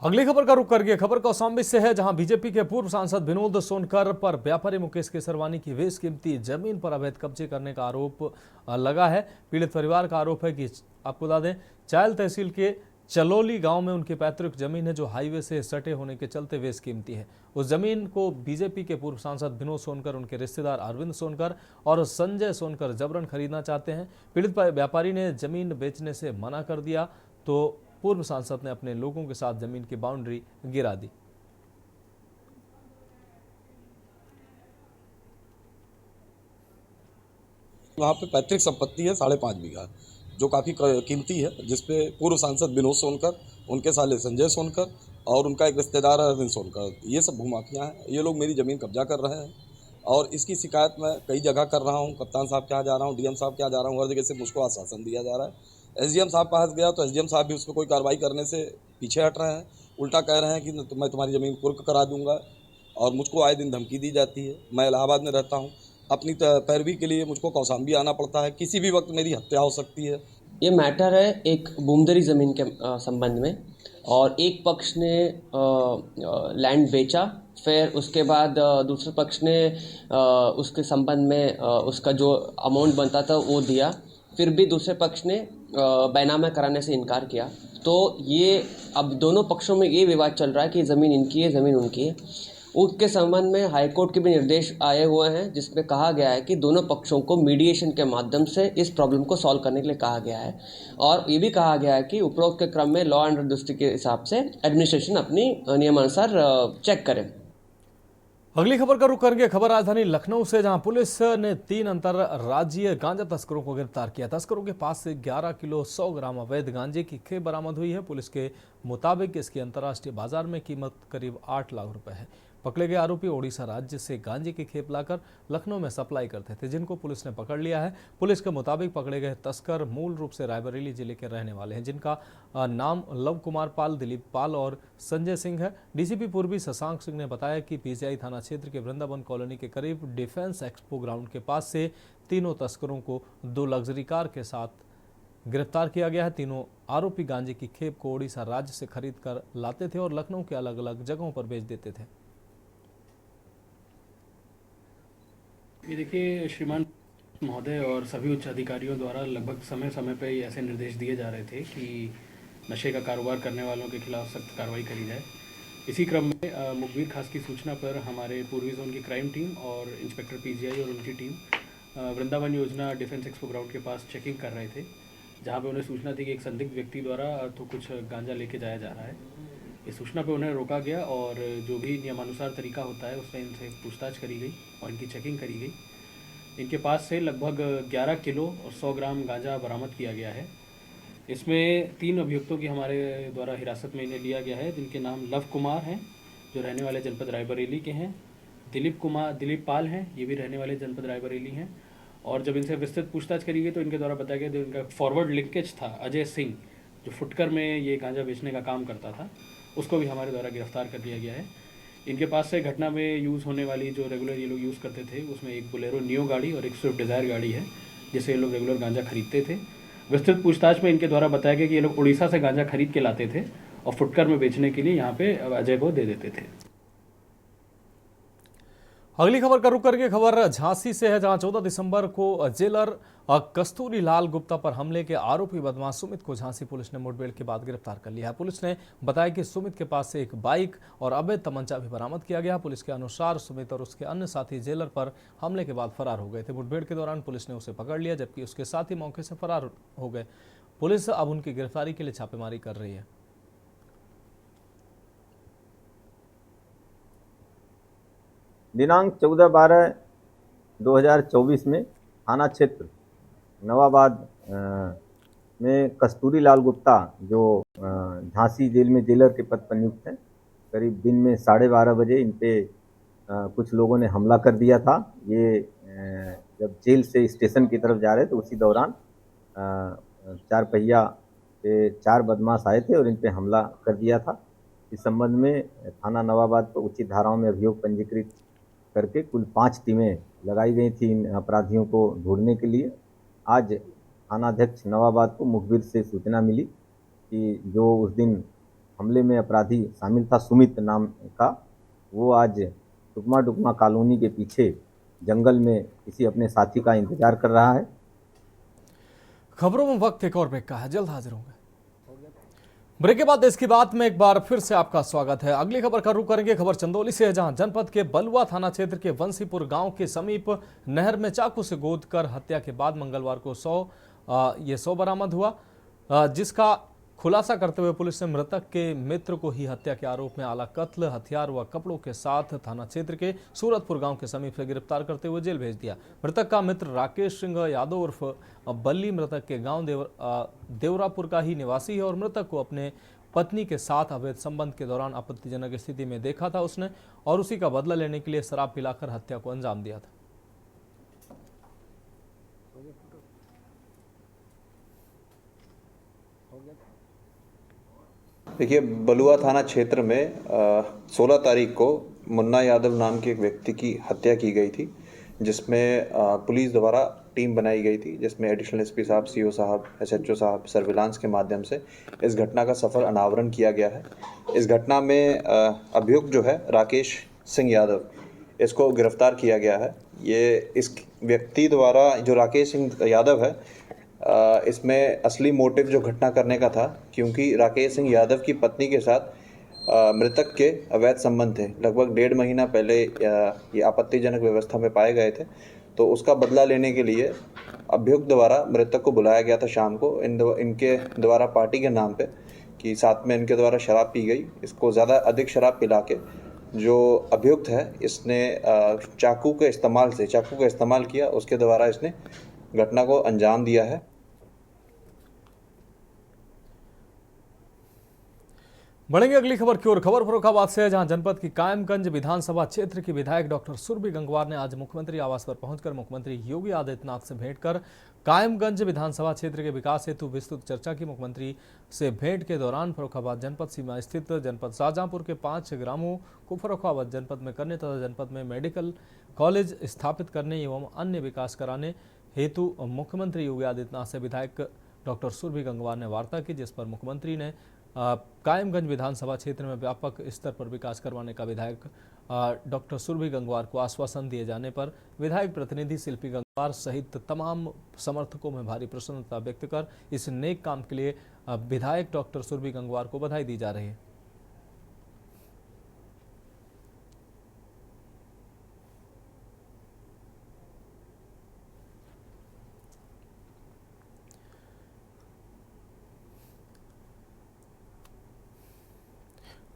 अगली खबर का रुख करके खबर कौशाम्बी से है, जहां बीजेपी के पूर्व सांसद विनोद सोनकर पर व्यापारी मुकेश केसरवानी की बेशकीमती जमीन पर अवैध कब्जे करने का आरोप लगा है। पीड़ित परिवार का आरोप है कि आपको बता दें चायल तहसील के चलोली गांव में उनकी पैतृक जमीन है, जो हाईवे से सटे होने के चलते बेशकीमती है। उस जमीन को बीजेपी के पूर्व सांसद विनोद सोनकर, उनके रिश्तेदार अरविंद सोनकर और संजय सोनकर जबरन खरीदना चाहते हैं। पीड़ित व्यापारी ने जमीन बेचने से मना कर दिया तो पूर्व सांसद ने अपने लोगों के साथ जमीन की बाउंड्री गिरा दी। वहाँ पे पैतृक संपत्ति है 5.5 बीघा, जो काफ़ी कीमती है, जिसपे पूर्व सांसद विनोद सोनकर, उनके साले संजय सोनकर और उनका एक रिश्तेदार अरविंद सोनकर, ये सब भूमाफिया हैं। ये लोग मेरी ज़मीन कब्जा कर रहे हैं और इसकी शिकायत मैं कई जगह कर रहा हूँ। कप्तान साहब के यहाँ जा रहा हूँ, डीएम साहब के यहाँ जा रहा हूँ, हर जगह से मुझको आश्वासन दिया जा रहा है। एसडीएम साहब पास गया तो एसडीएम साहब भी उस पर कोई कार्रवाई करने से पीछे हट रहे हैं, उल्टा कह रहे हैं कि मैं तुम्हारी ज़मीन कुर्क करा दूंगा और मुझको आए दिन धमकी दी जाती है। मैं इलाहाबाद में रहता हूँ, अपनी पैरवी के लिए मुझको कौशाम्बी आना पड़ता है, किसी भी वक्त मेरी हत्या हो सकती है। ये मैटर है एक बूमदरी ज़मीन के संबंध में, और एक पक्ष ने लैंड बेचा, फिर उसके बाद दूसरे पक्ष ने उसके संबंध में उसका जो अमाउंट बनता था वो दिया, फिर भी दूसरे पक्ष ने बैनामा कराने से इनकार किया। तो ये अब दोनों पक्षों में ये विवाद चल रहा है कि ज़मीन इनकी है, ज़मीन उनकी है। उसके संबंध में हाईकोर्ट के भी निर्देश आए हुए हैं, जिसमें कहा गया है कि दोनों पक्षों को मीडिएशन के माध्यम से इस प्रॉब्लम को सॉल्व करने के लिए कहा गया है। और ये भी कहा गया है कि उपरोक्त के क्रम में लॉ एंड ऑर्डर दृष्टि के हिसाब से एडमिनिस्ट्रेशन अपनी नियमानुसार चेक करे। अगली खबर का रुख करेंगे खबर राजधानी लखनऊ से, जहां पुलिस ने 3 अंतरराज्यीय गांजा तस्करों को गिरफ्तार किया। तस्करों के पास से 11 किलो 100 ग्राम अवैध गांजे की खेप बरामद हुई है। पुलिस के मुताबिक इसकी अंतर्राष्ट्रीय बाजार में कीमत करीब 8 लाख रुपए है। पकड़े गए आरोपी ओडिशा राज्य से गांजे की खेप लाकर लखनऊ में सप्लाई करते थे, जिनको पुलिस ने पकड़ लिया है। पुलिस के मुताबिक पकड़े गए तस्कर मूल रूप से रायबरेली जिले के रहने वाले हैं, जिनका नाम लव कुमार पाल, दिलीप पाल और संजय सिंह है। डीसीपी पूर्वी शशांक सिंह ने बताया कि पीसीआई थाना क्षेत्र के वृंदावन कॉलोनी के करीब डिफेंस एक्सपो ग्राउंड के पास से तीनों तस्करों को 2 लग्जरी कार के साथ गिरफ्तार किया गया है। तीनों आरोपी गांजे की खेप को ओडिशा राज्य से खरीद कर लाते थे और लखनऊ के अलग अलग जगहों पर बेच देते थे। ये देखिए, श्रीमान महोदय और सभी उच्च अधिकारियों द्वारा लगभग समय समय पर ऐसे निर्देश दिए जा रहे थे कि नशे का कारोबार करने वालों के खिलाफ सख्त कार्रवाई करी जाए। इसी क्रम में मुखबिर खास की सूचना पर हमारे पूर्वी जोन की क्राइम टीम और इंस्पेक्टर पीजीआई और उनकी टीम वृंदावन योजना डिफेंस एक्सपो ग्राउंड के पास चेकिंग कर रहे थे, जहाँ पे उन्हें सूचना थी कि एक संदिग्ध व्यक्ति द्वारा तो कुछ गांजा लेके जाया जा रहा है। इस सूचना पे उन्हें रोका गया और जो भी नियमानुसार तरीका होता है उसमें इनसे पूछताछ करी गई और इनकी चेकिंग करी गई। इनके पास से लगभग 11 किलो और 100 ग्राम गांजा बरामद किया गया है। इसमें 3 अभियुक्तों की हमारे द्वारा हिरासत में इन्हें लिया गया है, जिनके नाम लव कुमार हैं, जो रहने वाले जनपद रायबरेली के हैं, दिलीप पाल हैं, ये भी रहने वाले जनपद रायबरेली हैं। और जब इनसे विस्तृत पूछताछ करी गई तो इनके द्वारा बताया गया जो इनका फॉरवर्ड लिंकेज था अजय सिंह, जो फुटकर में ये गांजा बेचने का काम करता था, उसको भी हमारे द्वारा गिरफ्तार कर लिया गया है। इनके पास से घटना में यूज़ होने वाली जो रेगुलर ये लोग यूज़ करते थे, उसमें एक बोलेरो नियो गाड़ी और एक स्विफ्ट डिज़ायर गाड़ी है, जिससे ये लोग रेगुलर गांजा खरीदते थे। विस्तृत पूछताछ में इनके द्वारा बताया गया कि ये लोग उड़ीसा से गांजा खरीद के लाते थे और फुटकर में बेचने के लिए यहाँ पे अजय को दे देते थे। अगली खबर का रुख करके खबर झांसी से है, जहां 14 दिसंबर को जेलर कस्तूरी लाल गुप्ता पर हमले के आरोपी बदमाश सुमित को झांसी पुलिस ने मुठभेड़ के बाद गिरफ्तार कर लिया है। पुलिस ने बताया कि सुमित के पास से एक बाइक और अवैध तमंचा भी बरामद किया गया। पुलिस के अनुसार सुमित और उसके अन्य साथी जेलर पर हमले के बाद फरार हो गए थे। मुठभेड़ के दौरान पुलिस ने उसे पकड़ लिया, जबकि उसके साथी मौके से फरार हो गए। पुलिस अब उनकी गिरफ्तारी के लिए छापेमारी कर रही है। दिनांक 14/12/2024 में थाना क्षेत्र नवाबाद में कस्तूरी लाल गुप्ता, जो झांसी जेल में जेलर के पद पर नियुक्त हैं, करीब दिन में 12:30 बजे इन पे कुछ लोगों ने हमला कर दिया था। ये जब जेल से स्टेशन की तरफ जा रहे तो उसी दौरान 4 पहिया पे 4 बदमाश आए थे और इन पे हमला कर दिया था। इस संबंध में थाना नवाबाद को उचित धाराओं में अभियोग पंजीकृत करके कुल 5 टीमें लगाई गई थी इन अपराधियों को ढूंढने के लिए। आज थानाध्यक्ष नवाबाद को मुखबिर से सूचना मिली कि जो उस दिन हमले में अपराधी शामिल था सुमित नाम का, वो आज टुकमा कॉलोनी के पीछे जंगल में किसी अपने साथी का इंतजार कर रहा है। खबरों में वक्त एक और ब्रेक का है, जल्द हाजिर होंगे। ब्रेक के बाद देश की बात में एक बार फिर से आपका स्वागत है। अगली खबर का रुख करेंगे खबर चंदौली से है, जहां जनपद के बलुआ थाना क्षेत्र के वंशीपुर गांव के समीप नहर में चाकू से गोदकर हत्या के बाद मंगलवार को 100 बरामद हुआ, जिसका खुलासा करते हुए पुलिस ने मृतक के मित्र को ही हत्या के आरोप में आला कत्ल, हथियार व कपड़ों के साथ थाना क्षेत्र के सूरतपुर गांव के समीप से गिरफ्तार करते हुए जेल भेज दिया। मृतक का मित्र राकेश सिंह यादव उर्फ बल्ली मृतक के गांव देवरापुर का ही निवासी है और मृतक को अपने पत्नी के साथ अवैध संबंध के दौरान आपत्तिजनक स्थिति में देखा था उसने, और उसी का बदला लेने के लिए शराब पिलाकर हत्या को अंजाम दिया था। देखिए, बलुआ थाना क्षेत्र में 16 तारीख को मुन्ना यादव नाम के एक व्यक्ति की हत्या की गई थी, जिसमें पुलिस द्वारा टीम बनाई गई थी, जिसमें एडिशनल एसपी साहब, सीओ साहब, एसएचओ साहब सर्विलांस के माध्यम से इस घटना का सफल अनावरण किया गया है। इस घटना में अभियुक्त जो है राकेश सिंह यादव, इसको गिरफ्तार किया गया है। ये इस व्यक्ति द्वारा, जो राकेश सिंह यादव है, इसमें असली मोटिव जो घटना करने का था, क्योंकि राकेश सिंह यादव की पत्नी के साथ मृतक के अवैध संबंध थे। लगभग 1.5 महीना पहले ये आपत्तिजनक व्यवस्था में पाए गए थे, तो उसका बदला लेने के लिए अभियुक्त द्वारा मृतक को बुलाया गया था शाम को। इनके द्वारा पार्टी के नाम पे कि साथ में इनके द्वारा शराब पी गई, इसको ज़्यादा अधिक शराब पिला के जो अभियुक्त है इसने चाकू का इस्तेमाल किया, उसके द्वारा इसने घटना को अंजाम दिया है। बढ़ेंगे अगली खबर की ओर। खबर फर्रुखाबाद से है, जहां जनपद की कायमगंज विधानसभा क्षेत्र की विधायक डॉक्टर सुरभि गंगवार ने आज मुख्यमंत्री आवास पर पहुंचकर मुख्यमंत्री योगी आदित्यनाथ से भेंट कर कायमगंज विधानसभा क्षेत्र के विकास हेतु विस्तृत चर्चा की। मुख्यमंत्री से भेंट के दौरान फर्रुखाबाद जनपद सीमा स्थित जनपद शाहजहांपुर के 5 ग्रामों को फर्रुखाबाद जनपद में करने तथा जनपद में मेडिकल कॉलेज स्थापित करने एवं अन्य विकास कराने हेतु मुख्यमंत्री योगी आदित्यनाथ से विधायक डॉक्टर सुरभि गंगवार ने वार्ता की, जिस पर मुख्यमंत्री ने कायमगंज विधानसभा क्षेत्र में व्यापक स्तर पर विकास करवाने का विधायक डॉक्टर सुरभि गंगवार को आश्वासन दिए जाने पर विधायक प्रतिनिधि शिल्पी गंगवार सहित तमाम समर्थकों में भारी प्रसन्नता व्यक्त कर इस नेक काम के लिए विधायक डॉक्टर सुरभि गंगवार को बधाई दी जा रही है।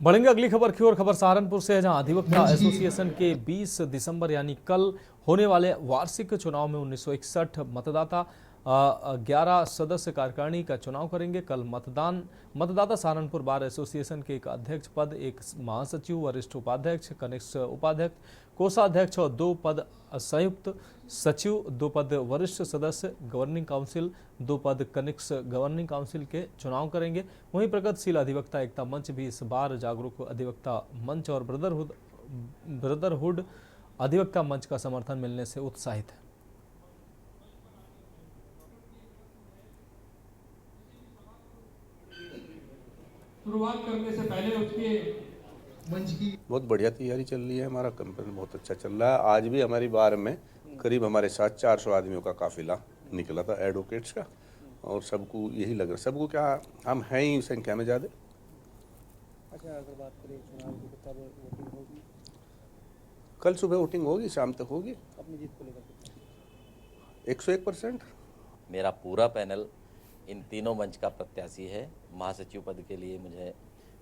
बढ़ेंगे अगली खबर की ओर। खबर सहारनपुर से है, जहां अधिवक्ता एसोसिएशन के 20 दिसंबर यानी कल होने वाले वार्षिक चुनाव में 1961 मतदाता 11 सदस्य कार्यकारिणी का चुनाव करेंगे। कल मतदाता सहारनपुर बार एसोसिएशन के एक अध्यक्ष पद, एक महासचिव, वरिष्ठ उपाध्यक्ष, कनिष्ठ उपाध्यक्ष, कोषाध्यक्ष और 2 पद संयुक्त सचिव, 2 पद वरिष्ठ सदस्य गवर्निंग काउंसिल, 2 पद कनिष्ठ गवर्निंग काउंसिल के चुनाव करेंगे। वहीं प्रगतिशील अधिवक्ता एकता मंच भी इस बार जागरूक अधिवक्ता मंच और ब्रदरहुड अधिवक्ता मंच का समर्थन मिलने से उत्साहित है। शुरुआत करने से पहले उसके मंच की बहुत बढ़िया तैयारी चल रही है। हमारा कैंपेन बहुत अच्छा चल रहा है। आज भी हमारी बार में करीब हमारे साथ 400 आदमियों का काफिला निकला था एडवोकेट्स का, और सबको यही लग रहा, सबको क्या हम हैं ही संख्या में ज़्यादा। अच्छा, अगर बात करें चुनाव की तो कब वोटिंग होगी? कल सुबह वोटिंग होगी, शाम तक होगी। अपनी जीत को लेकर 101%। मेरा पूरा पैनल इन तीनों मंच का प्रत्याशी है। महासचिव पद के लिए मुझे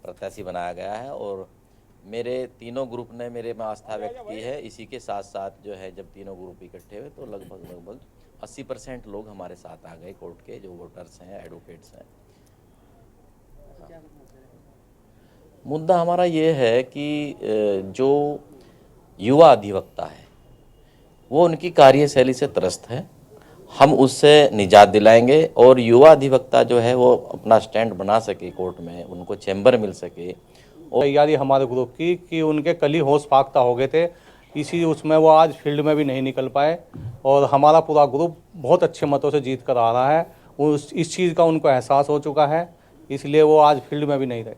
प्रत्याशी बनाया गया है और मेरे तीनों ग्रुप ने मेरे में आस्था व्यक्त की है। इसी के साथ साथ जो है, जब तीनों ग्रुप इकट्ठे हुए तो लगभग 80% लोग हमारे साथ आ गए। कोर्ट के जो वोटर्स हैं, एडवोकेट्स हैं। मुद्दा हमारा ये है कि जो युवा अधिवक्ता है वो उनकी कार्यशैली से त्रस्त है, हम उससे निजात दिलाएंगे और युवा अधिवक्ता जो है वो अपना स्टैंड बना सके कोर्ट में, उनको चैम्बर मिल सके। और तैयारी हमारे ग्रुप की कि उनके कल ही होश फाख्ता हो गए थे, इसी उसमें वो आज फील्ड में भी नहीं निकल पाए और हमारा पूरा ग्रुप बहुत अच्छे मतों से जीत कर आ रहा है। इस चीज़ का उनको एहसास हो चुका है, इसलिए वो आज फील्ड में भी नहीं रहे।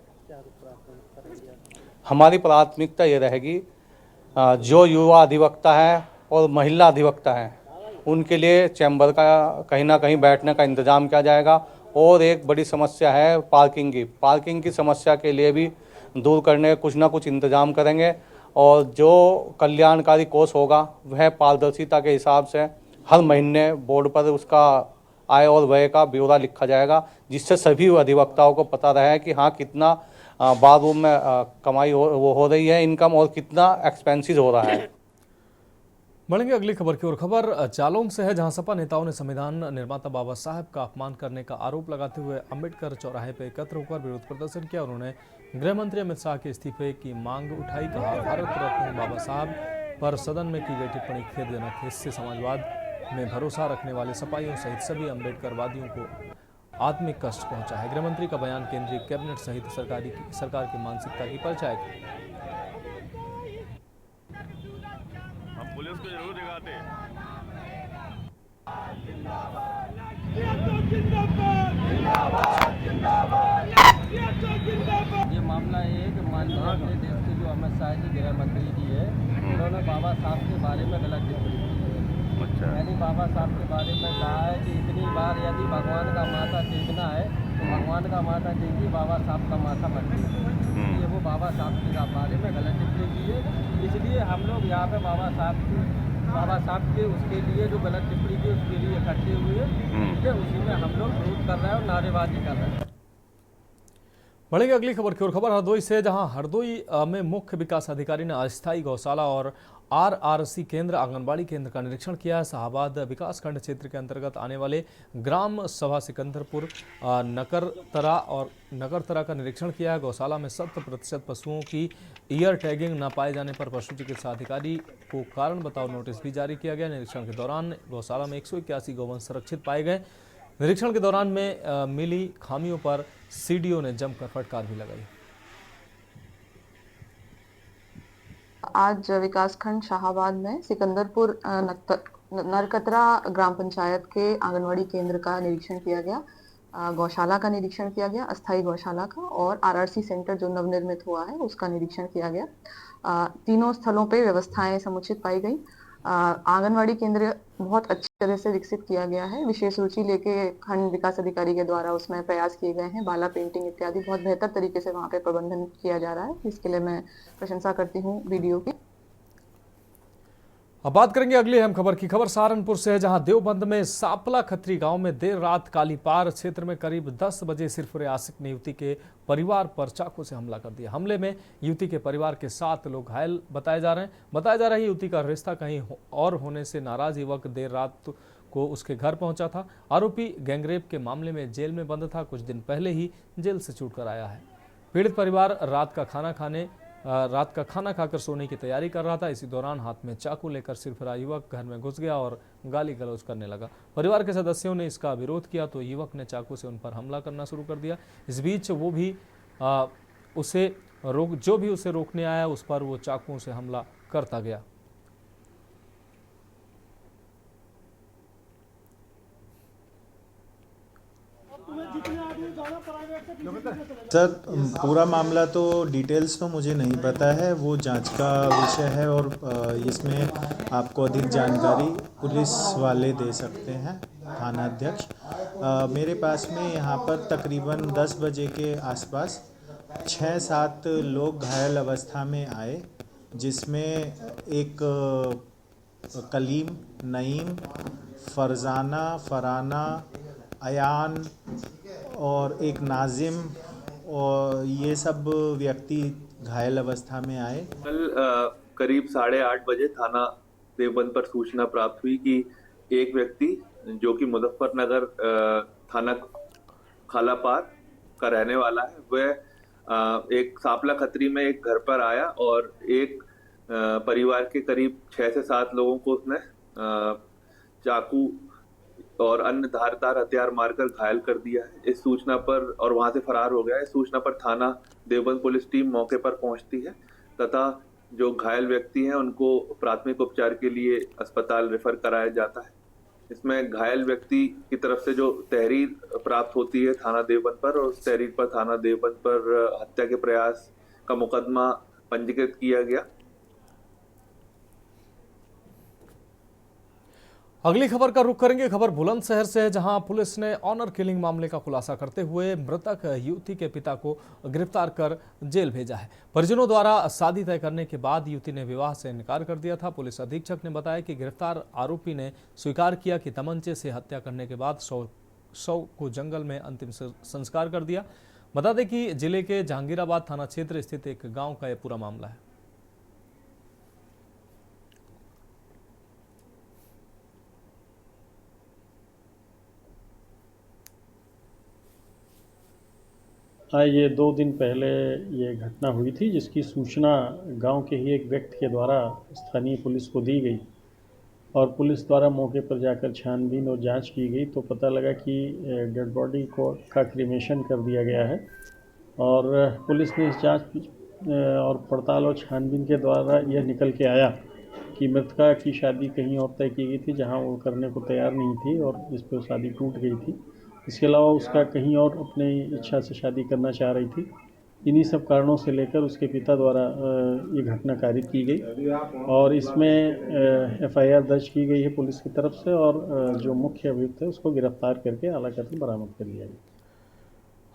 हमारी प्राथमिकता ये रहेगी, जो युवा अधिवक्ता है और महिला अधिवक्ता है उनके लिए चैम्बर का कहीं ना कहीं बैठने का इंतज़ाम किया जाएगा। और एक बड़ी समस्या है पार्किंग की समस्या के लिए भी दूर करने कुछ ना कुछ इंतज़ाम करेंगे। और जो कल्याणकारी कोष होगा वह पारदर्शिता के हिसाब से हर महीने बोर्ड पर उसका आय और व्यय का ब्यौरा लिखा जाएगा, जिससे सभी अधिवक्ताओं को पता रहे कि हाँ कितना बार रूम में कमाई हो रही है, इनकम, और कितना एक्सपेंसिस हो रहा है। बढ़ेंगे अगली खबर की ओर। खबर जालौन से है, जहां सपा नेताओं ने संविधान निर्माता बाबा साहब का अपमान करने का आरोप लगाते हुए अंबेडकर चौराहे पर एकत्र होकर विरोध प्रदर्शन किया। उन्होंने गृह मंत्री अमित शाह के इस्तीफे की मांग उठाई। कहा, भारत रत्न बाबा साहब पर सदन में की गई टिप्पणी खेदजनक है। इससे समाजवाद में भरोसा रखने वाले सपाइयों सहित सभी अम्बेडकरवादियों को आत्मिक कष्ट पहुंचा है। गृह मंत्री का बयान केंद्रीय कैबिनेट सहित सरकार की मानसिकता की परिचायक है। हम पुलिस को जरूर दिखाते हैं। ये मामला है कि माननीय अपने देश के जो अमित शाह जी गृह मंत्री जी है, उन्होंने बाबा साहब के बारे में गलत टिप्पणी की है। यानी बाबा साहब के बारे में कहा है कि इतनी बार यदि भगवान का माथा टेकना है तो भगवान का माथा टेकी, बाबा साहब का माथा मत टेकी। ये वो बाबा साहब के बारे में गलत टिप्पणी की है, इसलिए हम लोग यहाँ पे बाबा साहब के उसके लिए जो गलत टिप्पणी की उसके लिए इकट्ठे हुए, ठीक है, उसी में हम लोग विरोध कर रहे हैं और नारेबाजी कर रहे हैं। बढ़ेंगे अगली खबर की ओर। खबर हरदोई से, जहां हरदोई में मुख्य विकास अधिकारी ने अस्थायी गौशाला और आरआरसी केंद्र, आंगनबाड़ी केंद्र का निरीक्षण किया है। शाहबाद विकासखंड क्षेत्र के अंतर्गत आने वाले ग्राम सभा सिकंदरपुर, नकरतरा और नगरतरा का निरीक्षण किया है। गौशाला में 100% पशुओं की ईयर टैगिंग न पाए जाने पर पशु चिकित्सा अधिकारी को कारण बताओ नोटिस भी जारी किया गया। निरीक्षण के दौरान गौशाला में 181 गौवंश सुरक्षित पाए गए। निरीक्षण के दौरान में मिली खामियों पर सीडीओ ने जमकर फटकार भी लगाई। आज विकासखंड शाहाबाद में सिकंदरपुर नरकतरा ग्राम पंचायत के आंगनवाड़ी केंद्र का निरीक्षण किया गया, गौशाला का निरीक्षण किया गया, अस्थायी गौशाला का, और आरआरसी सेंटर जो नवनिर्मित हुआ है उसका निरीक्षण किया गया। तीनों स्थलों पे व्यवस्थाएं समुचित पाई गई। आंगनवाड़ी केंद्र बहुत अच्छी तरह से विकसित किया गया है। विशेष रुचि लेके खंड विकास अधिकारी के द्वारा उसमें प्रयास किए गए हैं। बाला पेंटिंग इत्यादि बहुत बेहतर तरीके से वहाँ पे प्रबंधन किया जा रहा है। इसके लिए मैं प्रशंसा करती हूँ बीडीओ की। अब बात करेंगे अगली अहम खबर की। खबर सहारनपुर से है, जहां देवबंद में सापला खत्री गांव में देर रात कालीपार क्षेत्र में करीब 10 बजे सिरफुरे आशिक ने युवती के परिवार पर चाकू से हमला कर दिया। हमले में युवती के परिवार के 7 लोग घायल बताए जा रहे हैं। बताया जा रहा है युवती का रिश्ता कहीं और होने से नाराज युवक देर रात को उसके घर पहुंचा था। आरोपी गैंगरेप के मामले में जेल में बंद था, कुछ दिन पहले ही जेल से छूटकर आया है। पीड़ित परिवार रात का खाना खाकर सोने की तैयारी कर रहा था। इसी दौरान हाथ में चाकू लेकर सिरफिरा युवक घर में घुस गया और गाली गलौज करने लगा। परिवार के सदस्यों ने इसका विरोध किया तो युवक ने चाकू से उन पर हमला करना शुरू कर दिया। इस बीच वो भी उसे रोकने आया उस पर वो चाकू से हमला करता गया। सर, पूरा मामला तो डिटेल्स तो मुझे नहीं पता है, वो जांच का विषय है और इसमें आपको अधिक जानकारी पुलिस वाले दे सकते हैं, थाना अध्यक्ष। मेरे पास में यहाँ पर तकरीबन 10 बजे के आसपास 6-7 लोग घायल अवस्था में आए, जिसमें एक कलीम, नईम, फराना, अयान और एक नाजिम, और ये सब व्यक्ति घायल अवस्था में आए। कल करीब 8:30 बजे थाना देवबंद पर सूचना प्राप्त हुई कि एक व्यक्ति जो कि मुजफ्फरनगर थाना खालापार का रहने वाला है, वह एक सापला खत्री में एक घर पर आया और एक परिवार के करीब 6 से 7 लोगों को उसने चाकू और अन्य धारदार हथियार मारकर घायल कर दिया है। इस सूचना पर और वहां से फरार हो गया है। इस सूचना पर थाना देवबंद पुलिस टीम मौके पर पहुंचती है तथा जो घायल व्यक्ति हैं उनको प्राथमिक उपचार के लिए अस्पताल रेफर कराया जाता है। इसमें घायल व्यक्ति की तरफ से जो तहरीर प्राप्त होती है थाना देवबंद पर, और उस तहरीर पर थाना देवबंद पर हत्या के प्रयास का मुकदमा पंजीकृत किया गया। अगली खबर का रुख करेंगे। खबर बुलंदशहर से है, जहां पुलिस ने ऑनर किलिंग मामले का खुलासा करते हुए मृतक युवती के पिता को गिरफ्तार कर जेल भेजा है। परिजनों द्वारा शादी तय करने के बाद युवती ने विवाह से इनकार कर दिया था। पुलिस अधीक्षक ने बताया कि गिरफ्तार आरोपी ने स्वीकार किया कि तमंचे से हत्या करने के बाद शव को जंगल में अंतिम संस्कार कर दिया। बता दें कि जिले के जहांगीराबाद थाना क्षेत्र स्थित एक गाँव का यह पूरा मामला है। ये 2 दिन पहले ये घटना हुई थी, जिसकी सूचना गांव के ही एक व्यक्ति के द्वारा स्थानीय पुलिस को दी गई और पुलिस द्वारा मौके पर जाकर छानबीन और जांच की गई तो पता लगा कि डेड बॉडी का क्रीमेशन कर दिया गया है। और पुलिस ने इस जांच और पड़ताल और छानबीन के द्वारा यह निकल के आया कि मृतका की शादी कहीं और तय की गई थी, जहां वो करने को तैयार नहीं थी और इस पर शादी टूट गई थी। इसके अलावा उसका कहीं और अपनी इच्छा से शादी करना चाह रही थी। इन्हीं सब कारणों से लेकर उसके पिता द्वारा ये घटना कारित की गई और इसमें एफआईआर दर्ज की गई है पुलिस की तरफ से और जो मुख्य अभियुक्त है उसको गिरफ्तार करके आला कदम बरामद कर लिया गया।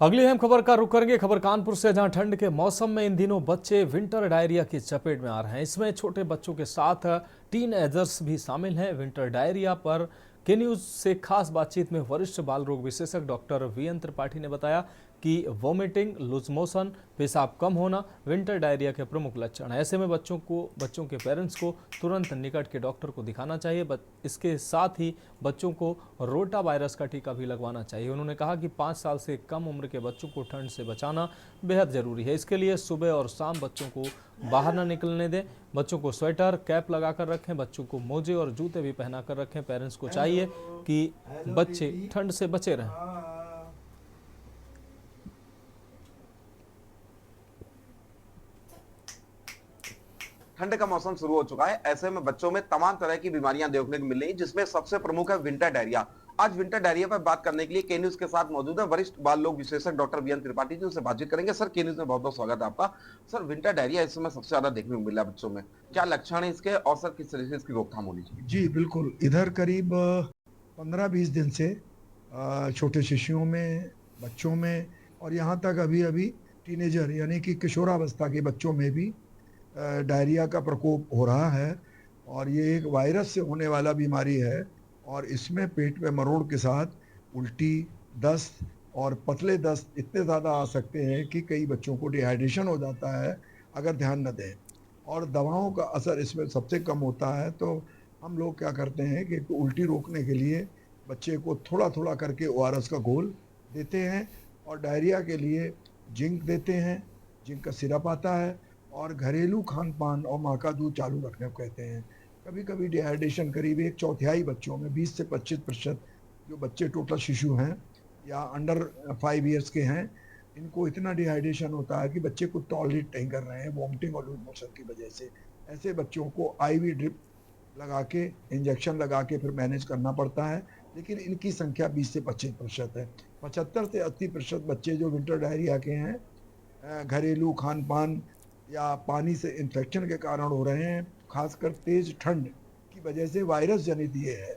अगली अहम खबर का रुख करेंगे खबर कानपुर से, जहां ठंड के मौसम में इन दिनों बच्चे विंटर डायरिया की चपेट में आ रहे हैं। इसमें छोटे बच्चों के साथ टीनएजर्स भी शामिल हैं। विंटर डायरिया पर के न्यूज से खास बातचीत में वरिष्ठ बाल रोग विशेषज्ञ डॉक्टर वीएन त्रिपाठी ने बताया कि वोमिटिंग, लूज मोशन, पेशाब कम होना विंटर डायरिया के प्रमुख लक्षण हैं। ऐसे में बच्चों के पेरेंट्स को तुरंत निकट के डॉक्टर को दिखाना चाहिए। इसके साथ ही बच्चों को रोटा वायरस का टीका भी लगवाना चाहिए। उन्होंने कहा कि 5 साल से कम उम्र के बच्चों को ठंड से बचाना बेहद जरूरी है। इसके लिए सुबह और शाम बच्चों को बाहर न निकलने दें। बच्चों को स्वेटर, कैप लगाकर रखें। बच्चों को मोजे और जूते भी पहना कर रखें। पेरेंट्स को चाहिए कि बच्चे ठंड से बचे रहें। ठंड का मौसम शुरू हो चुका है। ऐसे में बच्चों में तमाम तरह की बीमारियां देखने को मिल रही हैं, जिसमें सबसे प्रमुख है विंटर डायरिया। आज विंटर डायरिया पर बात करने के लिए के न्यूज के साथ मौजूद है वरिष्ठ बाल लोग विशेषज्ञ डॉक्टर वीएन त्रिपाठी जी। उनसे बातचीत करेंगे। सर, के न्यूज में बहुत बहुत स्वागत है आपका। सर, विंटर डायरिया इस समय सबसे ज्यादा देखने को मिल रहा है बच्चों में, क्या लक्षण है इसके और सर किस तरह से इसकी रोकथाम होनी चाहिए? जी बिल्कुल, इधर करीब 15-20 दिन से छोटे शिशुओं में, बच्चों में और यहाँ तक अभी टीनेजर यानी कि किशोरावस्था के बच्चों में भी डायरिया का प्रकोप हो रहा है। और ये एक वायरस से होने वाला बीमारी है और इसमें पेट में मरोड़ के साथ उल्टी, दस्त और पतले दस्त इतने ज़्यादा आ सकते हैं कि कई बच्चों को डिहाइड्रेशन हो जाता है अगर ध्यान न दें। और दवाओं का असर इसमें सबसे कम होता है। तो हम लोग क्या करते हैं कि उल्टी रोकने के लिए बच्चे को थोड़ा थोड़ा करके ORS का घोल देते हैं और डायरिया के लिए जिंक देते हैं। जिंक का सिरप आता है और घरेलू खान पान और माँ का दूध चालू रखने को कहते हैं। कभी कभी डिहाइड्रेशन करीब 1/4 बच्चों में 20 से 25% जो बच्चे टोटल शिशु हैं या अंडर 5 ईयर्स के हैं, इनको इतना डिहाइड्रेशन होता है कि बच्चे को टॉलरेट नहीं कर रहे हैं वॉमिटिंग और लूज मोशन की वजह से। ऐसे बच्चों को IV ड्रिप लगा के, इंजेक्शन लगा के फिर मैनेज करना पड़ता है। लेकिन इनकी संख्या 20 से 25% है। 75 से 80% बच्चे जो विंटर डायरिया के हैं घरेलू खान पान या पानी से इन्फेक्शन के कारण हो रहे हैं। खासकर तेज ठंड की वजह से वायरस जनित ये है।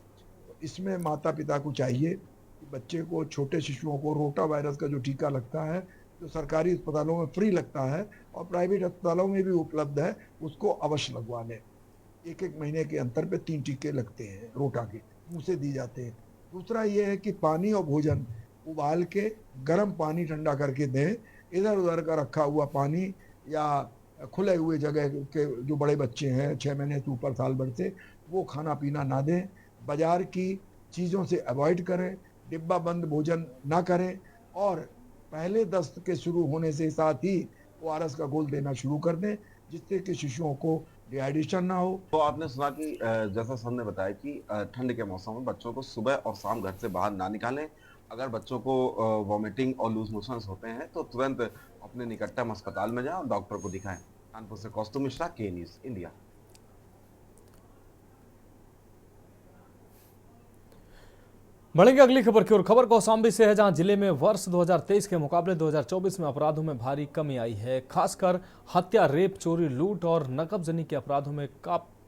तो इसमें माता पिता को चाहिए कि बच्चे को, छोटे शिशुओं को रोटा वायरस का जो टीका लगता है, जो सरकारी अस्पतालों में फ्री लगता है और प्राइवेट अस्पतालों में भी उपलब्ध है, उसको अवश्य लगवा लें। 1-1 महीने के अंतर पे 3 टीके लगते हैं, रोटा के मुँह से दी जाते हैं। दूसरा ये है कि पानी और भोजन उबाल के गर्म पानी ठंडा करके दें। इधर उधर का रखा हुआ पानी या खुले हुए जगह के जो बड़े बच्चे हैं 6 महीने से ऊपर, साल भर से, वो खाना पीना ना दें। बाजार की चीज़ों से अवॉइड करें। डिब्बा बंद भोजन ना करें और पहले दस्त के शुरू होने से साथ ही ORS का घोल देना शुरू कर दें, जिससे कि शिशुओं को डिहाइड्रेशन ना हो। तो आपने सुना कि जैसा सर ने बताया कि ठंड के मौसम में बच्चों को सुबह और शाम घर से बाहर ना निकालें। अगर बच्चों को वॉमिटिंग और लूज मोशंस होते हैं तो तुरंत अपने निकटतम अस्पताल में जाएं और डॉक्टर को दिखाएं। कानपुर से कौस्तुभ मिश्रा, के न्यूज इंडिया। बढ़ेंगे अगली खबर की ओर। खबर कौशाम्बी से है, जहां जिले में वर्ष 2023 के मुकाबले 2024 में अपराधों में भारी कमी आई है। खासकर हत्या, रेप, चोरी, लूट और नकबजनी के अपराधों में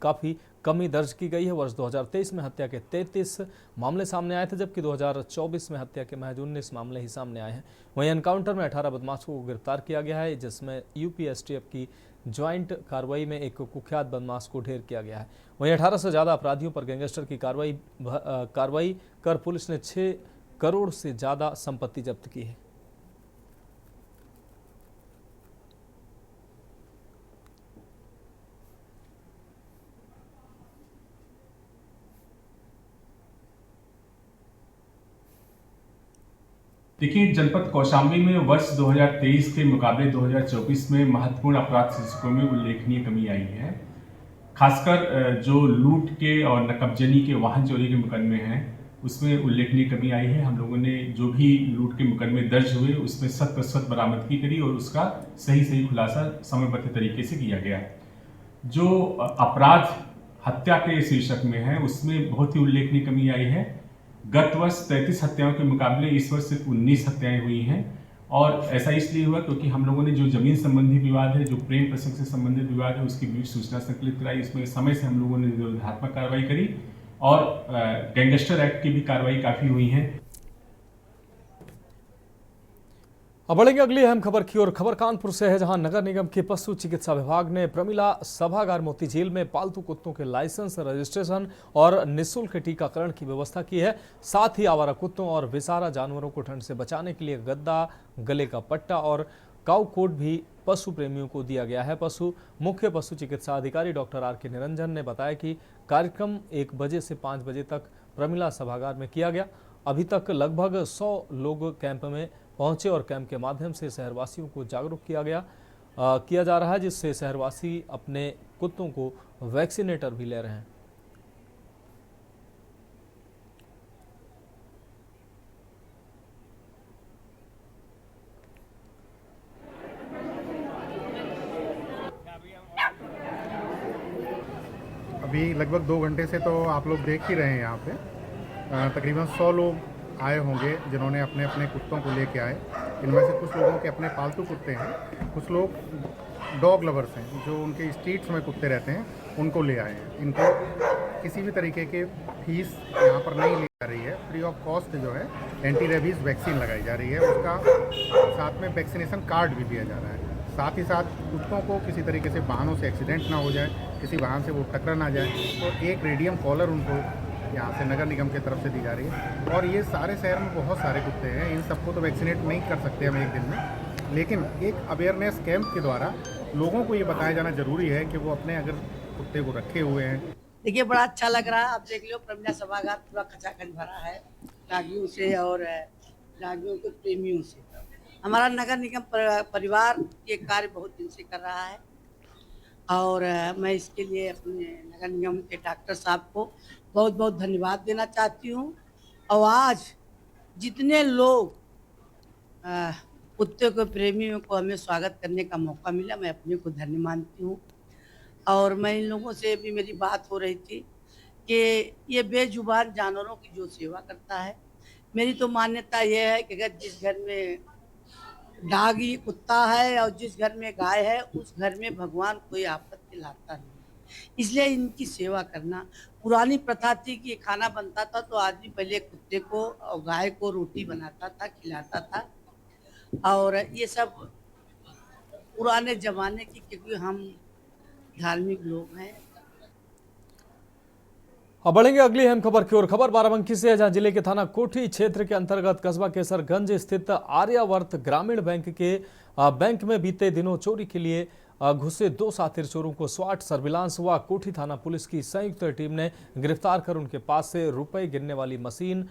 काफी कमी दर्ज की गई है। वर्ष 2023 में हत्या के 33 मामले सामने आए थे, जबकि 2024 में हत्या के महज 19 मामले ही सामने आए हैं। वहीं एनकाउंटर में 18 बदमाशों को गिरफ्तार किया गया है, जिसमें यूपी STF की ज्वाइंट कार्रवाई में एक कुख्यात बदमाश को ढेर किया गया है। वहीं 18 से ज्यादा अपराधियों पर गैंगस्टर की कार्रवाई कर पुलिस ने 6 करोड़ से ज्यादा संपत्ति जब्त की है। देखिए, जनपद कौशाम्बी में वर्ष 2023 के मुकाबले 2024 में महत्वपूर्ण अपराध शीर्षकों में उल्लेखनीय कमी आई है। खासकर जो लूट के और नकबजनी के, वाहन चोरी के मुकदमे हैं, उसमें उल्लेखनीय कमी आई है। हम लोगों ने जो भी लूट के मुकदमे दर्ज हुए उसमें 100% बरामदगी करी और उसका सही खुलासा समयबद्ध तरीके से किया गया। जो अपराध हत्या के शीर्षक में है उसमें बहुत ही उल्लेखनीय कमी आई है। गत वर्ष 33 हत्याओं के मुकाबले इस वर्ष सिर्फ 19 हत्याएं हुई हैं। और ऐसा इसलिए हुआ क्योंकि हम लोगों ने जो जमीन संबंधी विवाद है, जो प्रेम प्रसंग से संबंधित विवाद है, उसकी बीच सूचना संकलित कराई। इसमें समय से हम लोगों ने निरोधात्मक कार्रवाई करी और गैंगस्टर एक्ट की भी कार्रवाई काफी हुई है। अब बढ़ेंगे अगली अहम खबर की ओर। खबर कानपुर से है, जहां नगर निगम के पशु चिकित्सा विभाग ने प्रमिला सभागार मोती झील में पालतू कुत्तों के लाइसेंस, रजिस्ट्रेशन और निःशुल्क टीकाकरण की व्यवस्था की है। साथ ही आवारा कुत्तों और विषारा जानवरों को ठंड से बचाने के लिए गद्दा, गले का पट्टा और काऊ कोट भी पशु प्रेमियों को दिया गया है। मुख्य पशु चिकित्सा अधिकारी डॉक्टर R.K. निरंजन ने बताया कि कार्यक्रम 1 बजे से 5 बजे तक प्रमिला सभागार में किया गया। अभी तक लगभग 100 लोग कैंप में पहुंचे और कैंप के माध्यम से शहरवासियों को जागरूक किया जा रहा है, जिससे शहरवासी अपने कुत्तों को वैक्सीनेटर भी ले रहे हैं। अभी लगभग 2 घंटे से तो आप लोग देख ही रहे हैं, यहाँ पे तकरीबन 100 लोग आए होंगे जिन्होंने अपने अपने कुत्तों को लेके आए। इनमें से कुछ लोगों के अपने पालतू कुत्ते हैं, कुछ लोग डॉग लवर्स हैं जो उनके स्ट्रीट्स में कुत्ते रहते हैं, उनको ले आए हैं। इनको किसी भी तरीके के फीस यहाँ पर नहीं ली जा रही है। फ्री ऑफ कॉस्ट जो है एंटी रेबीज़ वैक्सीन लगाई जा रही है, उसका साथ में वैक्सीनेशन कार्ड भी दिया जा रहा है। साथ ही साथ कुत्तों को किसी तरीके से वाहनों से एक्सीडेंट ना हो जाए, किसी वाहन से वो टकरा ना जाए, तो एक रेडियम कॉलर उनको यहाँ से नगर निगम की तरफ से दी जा रही है। और ये सारे शहर में बहुत सारे कुत्ते हैं, इन सबको तो वैक्सीनेट नहीं कर सकते हम एक दिन में, लेकिन एक अवेयरनेस कैंप के द्वारा लोगों को ये बताया जाना जरूरी है कि वो अपने अगर कुत्ते को रखे हुए हैं। देखिए बड़ा अच्छा लग रहा है, आप देख लो प्रमिला सभागार पूरा खचाखच भरा है डागियों से और डागियों के प्रेमियों से। हमारा नगर निगम परिवार ये कार्य बहुत दिन से कर रहा है और मैं इसके लिए अपने नगर निगम के डॉक्टर साहब को बहुत बहुत धन्यवाद देना चाहती हूँ। और आज जितने लोग कुत्ते के प्रेमियों को हमें स्वागत करने का मौका मिला, मैं अपने को धन्य मानती हूँ। और मैं इन लोगों से भी मेरी बात हो रही थी कि ये बेजुबान जानवरों की जो सेवा करता है, मेरी तो मान्यता ये है कि अगर जिस घर में डागी कुत्ता है और जिस घर में गाय है, उस घर में भगवान कोई आपत्ति लाता नहीं। इसलिए इनकी सेवा करना, पुरानी प्रथा थी कि खाना बनता था तो आदमी पहले कुत्ते को और गाय को रोटी बनाता था, खिलाता था। और ये सब पुराने जमाने की, क्योंकि हम धार्मिक लोग हैं। अब बढ़ेंगे अगली अहम खबर की ओर। खबर बाराबंकी से है, जहां जिले के थाना कोठी क्षेत्र के अंतर्गत कस्बा केसरगंज स्थित आर्यावर्त ग्रामीण बैंक में बीते दिनों चोरी के लिए घुसे 2 साथी चोरों को स्वाट सर्विलांस व कोठी थाना पुलिस की संयुक्त टीम ने गिरफ्तार कर उनके पास से रुपए गिनने वाली मशीन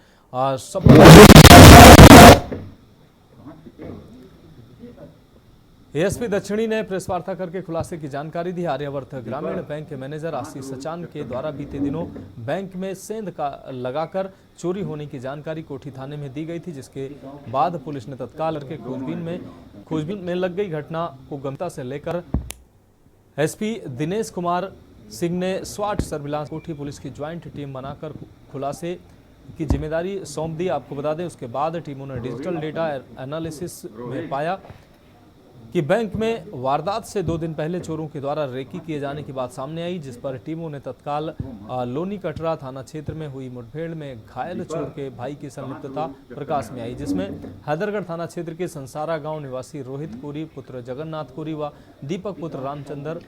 एएसपी दक्षिणी ने प्रेस वार्ता करके खुलासे की जानकारी दी। आर्यावर्त ग्रामीण बैंक के मैनेजर आशीष सचान के द्वारा बीते दिनों बैंक में सेंध का लगाकर चोरी होने की जानकारी कोठी थाने में दी गई थी, जिसके बाद पुलिस ने तत्काल करके खोजबीन में लग गई। घटना को गंभीरता से लेकर एसपी दिनेश कुमार सिंह ने स्वाट सर्विलांस कोठी पुलिस की ज्वाइंट टीम बनाकर खुलासे की जिम्मेदारी सौंप दी। आपको बता दें, उसके बाद टीमों ने डिजिटल डेटा एनालिसिस में पाया कि बैंक में वारदात से 2 दिन पहले चोरों के द्वारा रेकी किए जाने की बात सामने आई, जिस पर टीमों ने तत्काल लोनी कटरा थाना क्षेत्र में हुई मुठभेड़ में घायल चोर के भाई की संलिप्तता प्रकाश में आई, जिसमें हैदरगढ़ थाना क्षेत्र के संसारा गांव निवासी रोहित कोरी पुत्र जगन्नाथ कोरी व दीपक पुत्र रामचंद्र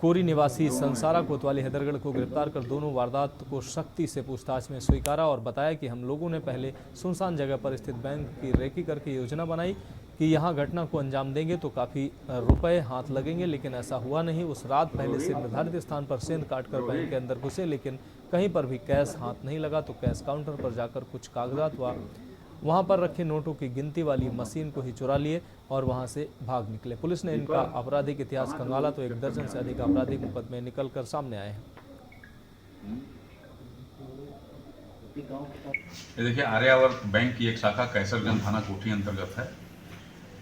कोरी निवासी संसारा कोतवाली हैदरगढ़ को गिरफ्तार कर दोनों वारदात को सख्ती से पूछताछ में स्वीकारा और बताया कि हम लोगों ने पहले सुनसान जगह पर स्थित बैंक की रेकी करके योजना बनाई कि यहां घटना को अंजाम देंगे तो काफ़ी रुपए हाथ लगेंगे, लेकिन ऐसा हुआ नहीं। उस रात पहले से निर्धारित स्थान पर सेंध काटकर बैंक के अंदर घुसे, लेकिन कहीं पर भी कैश हाथ नहीं लगा तो कैश काउंटर पर जाकर कुछ कागजात व वहां पर रखे नोटों की गिनती वाली मशीन को ही चुरा लिए और वहां से भाग निकले। पुलिस ने इनका आपराधिक इतिहास खंगाला तो 1 दर्जन से अधिक आपराधिक मुकदमे निकल कर सामने आए हैं। देखिए, आर्यावर्त बैंक की एक शाखा कैसरगंज थाना कोठी अंतर्गत है।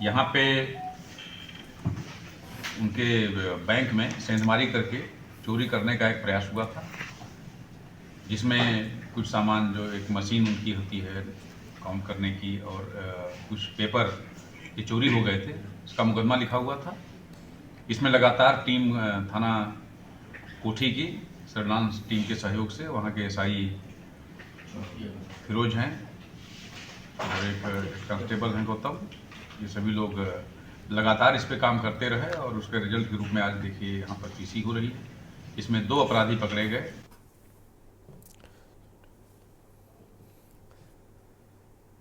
यहाँ पे उनके बैंक में सेंधमारी करके चोरी करने का एक प्रयास हुआ था, जिसमें कुछ सामान, जो एक मशीन उनकी होती है काउंट करने की और कुछ पेपर ये चोरी हो गए थे। इसका मुकदमा लिखा हुआ था। इसमें लगातार टीम थाना कोठी की सर्विलांस टीम के सहयोग से वहाँ के एसआई फिरोज हैं और एक कांस्टेबल हैं गौतम, ये सभी लोग लगातार इस पे काम करते रहे और उसके रिजल्ट के रूप में आज देखिए यहाँ पर पीसी हो रही है। इसमें 2 अपराधी पकड़े गए।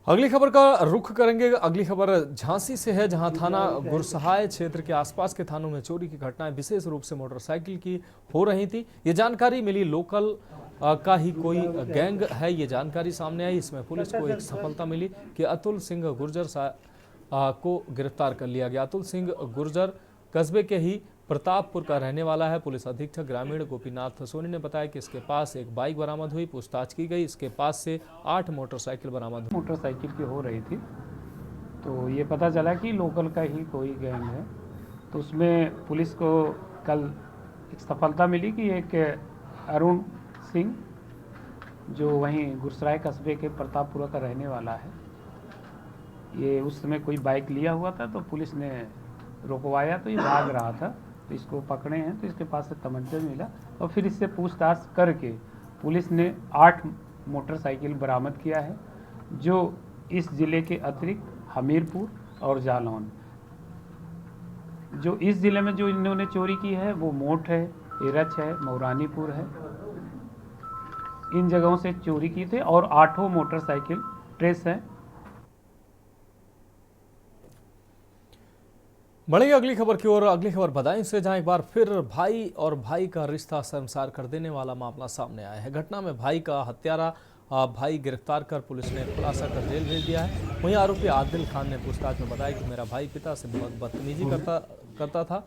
अगली खबर का रुख करेंगे। अगली खबर झांसी से है, जहां थाना गुरसहाय क्षेत्र के आसपास के थानों में चोरी की घटनाएं विशेष रूप से मोटरसाइकिल की हो रही थी। ये जानकारी मिली लोकल का ही कोई गैंग है, ये जानकारी सामने आई। इसमें पुलिस को एक सफलता मिली कि अतुल सिंह गुर्जर को गिरफ्तार कर लिया गया। अतुल सिंह गुर्जर कस्बे के ही प्रतापपुर का रहने वाला है। पुलिस अधीक्षक ग्रामीण गोपीनाथ सोनी ने बताया कि इसके पास एक बाइक बरामद हुई, पूछताछ की गई। इसके पास से 8 मोटरसाइकिल बरामद हुई। मोटरसाइकिल की हो रही थी तो ये पता चला कि लोकल का ही कोई गैंग है। तो उसमें पुलिस को कल एक सफलता मिली कि एक अरुण सिंह जो वहीं गुरसराय कस्बे के प्रतापपुरा का रहने वाला है, ये उस समय कोई बाइक लिया हुआ था तो पुलिस ने रुकवाया तो ये भाग रहा था, तो इसको पकड़े हैं। तो इसके पास से तमंचा मिला और फिर इससे पूछताछ करके पुलिस ने 8 मोटरसाइकिल बरामद किया है, जो इस ज़िले के अतिरिक्त हमीरपुर और जालौन, जो इस ज़िले में जो इन्होंने चोरी की है वो मोट है, एरच है, मौरानीपुर है, इन जगहों से चोरी की थे और 8 मोटरसाइकिल ट्रेस हैं। बढ़ेंगे अगली खबर की ओर। अगली खबर बदायूं से, जहां एक बार फिर भाई और भाई का रिश्ता शर्मसार कर देने वाला मामला सामने आया है। घटना में भाई का हत्यारा भाई गिरफ्तार कर पुलिस ने खुलासा कर जेल भेज दिया है। वहीं आरोपी आदिल खान ने पूछताछ में बताया कि मेरा भाई पिता से बहुत बदतमीजी करता था,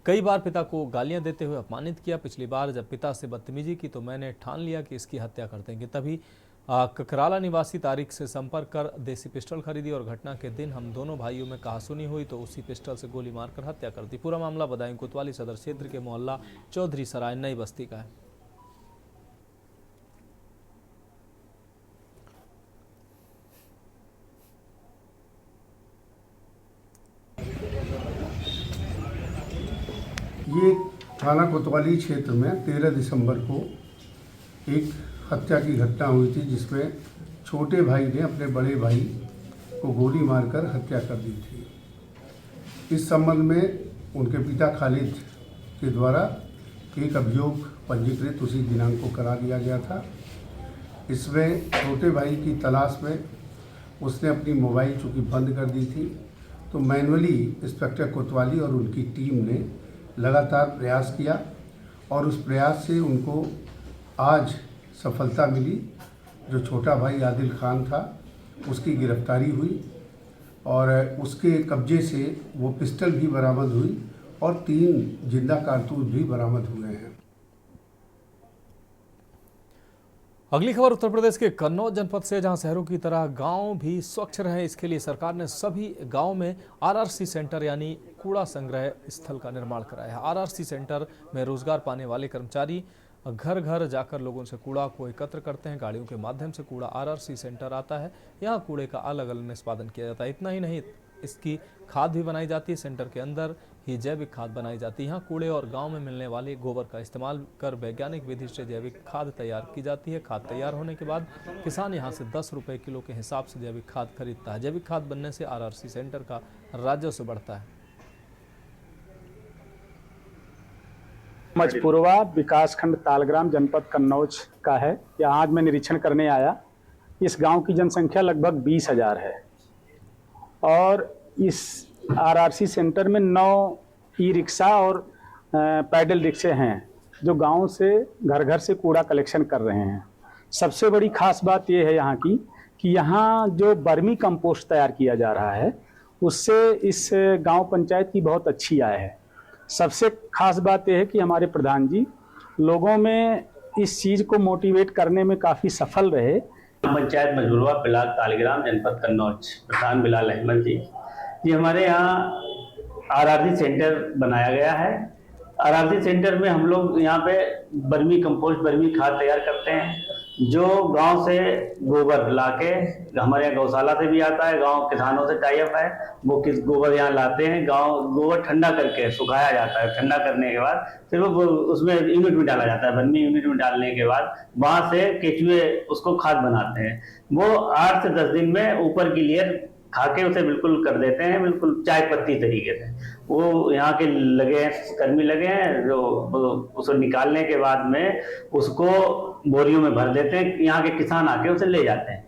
कई बार पिता को गालियां देते हुए अपमानित किया। पिछली बार जब पिता से बदतमीजी की तो मैंने ठान लिया कि इसकी हत्या कर देंगे। तभी ककराला निवासी तारिक से संपर्क कर देसी पिस्टल खरीदी और घटना के दिन हम दोनों भाइयों में कहासुनी हुई तो उसी पिस्टल से गोली मारकर हत्या कर दी। पूरा मामला बदायूं कोतवाली सदर क्षेत्र के मोहल्ला चौधरी सराय नई बस्ती का है। ये थाना कोतवाली क्षेत्र में 13 दिसंबर को एक हत्या की घटना हुई थी, जिसमें छोटे भाई ने अपने बड़े भाई को गोली मारकर हत्या कर दी थी। इस संबंध में उनके पिता खालिद के द्वारा एक अभियोग पंजीकृत उसी दिनांक को करा दिया गया था। इसमें छोटे भाई की तलाश में उसने अपनी मोबाइल चूँकि बंद कर दी थी, तो मैनुअली इंस्पेक्टर कोतवाली और उनकी टीम ने लगातार प्रयास किया और उस प्रयास से उनको आज सफलता मिली। जो छोटा भाई आदिल खान था उसकी गिरफ्तारी हुई और उसके कब्जे से वो पिस्टल भी बरामद हुई और 3 जिंदा कारतूस भी बरामद हुए हैं। अगली खबर उत्तर प्रदेश के कन्नौज जनपद से, जहां शहरों की तरह गांव भी स्वच्छ रहे इसके लिए सरकार ने सभी गांव में आरआरसी सेंटर यानी कूड़ा संग्रह स्थल का निर्माण कराया है। आरआरसी सेंटर में रोजगार पाने वाले कर्मचारी घर घर जाकर लोगों से कूड़ा को एकत्र करते हैं। गाड़ियों के माध्यम से कूड़ा आरआरसी सेंटर आता है, यहाँ कूड़े का अलग अलग निष्पादन किया जाता है। इतना ही नहीं, इसकी खाद भी बनाई जाती है। सेंटर के अंदर ही जैविक खाद बनाई जाती है। यहाँ कूड़े और गांव में मिलने वाले गोबर का इस्तेमाल कर वैज्ञानिक विधि से जैविक खाद तैयार की जाती है। खाद तैयार होने के बाद किसान यहाँ से 10 रुपये किलो के हिसाब से जैविक खाद खरीदता है। जैविक खाद बनने से आरआरसी सेंटर का राजस्व बढ़ता है। मजपुरवा विकासखंड तालग्राम जनपद कन्नौज का है। यहाँ आज मैं निरीक्षण करने आया। इस गांव की जनसंख्या लगभग 20,000 है और इस आरआरसी सेंटर में 9 ई रिक्शा और पैडल रिक्शे हैं जो गांव से घर घर से कूड़ा कलेक्शन कर रहे हैं। सबसे बड़ी खास बात यह है यहाँ की कि यहाँ जो बर्मी कंपोस्ट तैयार किया जा रहा है उससे इस गांव पंचायत की बहुत अच्छी आय है। सबसे खास बात यह है कि हमारे प्रधान जी लोगों में इस चीज़ को मोटिवेट करने में काफ़ी सफल रहे। पंचायत मजबूरवा पिलाद तालीग्राम जनपद कन्नौज, प्रधान बिलाल अहमद जी। ये हमारे यहाँ आरआरसी सेंटर बनाया गया है। आरआरसी सेंटर में हम लोग यहाँ पे बर्मी कंपोस्ट बर्मी खाद तैयार करते हैं, जो गांव से गोबर लाके हमारे यहाँ गौशाला से भी आता है, गांव किसानों से टाई अप है, वो किस गोबर यहाँ लाते हैं। गांव गोबर ठंडा करके सुखाया जाता है। ठंडा करने के बाद फिर वो उसमें यूनिट में डाला जाता है। बर्मी यूनिट में डालने के बाद वहाँ से केचुए उसको खाद बनाते हैं। वो 8 से 10 दिन में ऊपर की लेयर खा के उसे बिल्कुल कर देते हैं, बिल्कुल चाय पत्ती तरीके से। वो यहाँ के लगे हैं, कर्मी लगे हैं, जो उसको निकालने के बाद में उसको बोरियों में भर देते हैं, यहाँ के किसान आके उसे ले जाते हैं।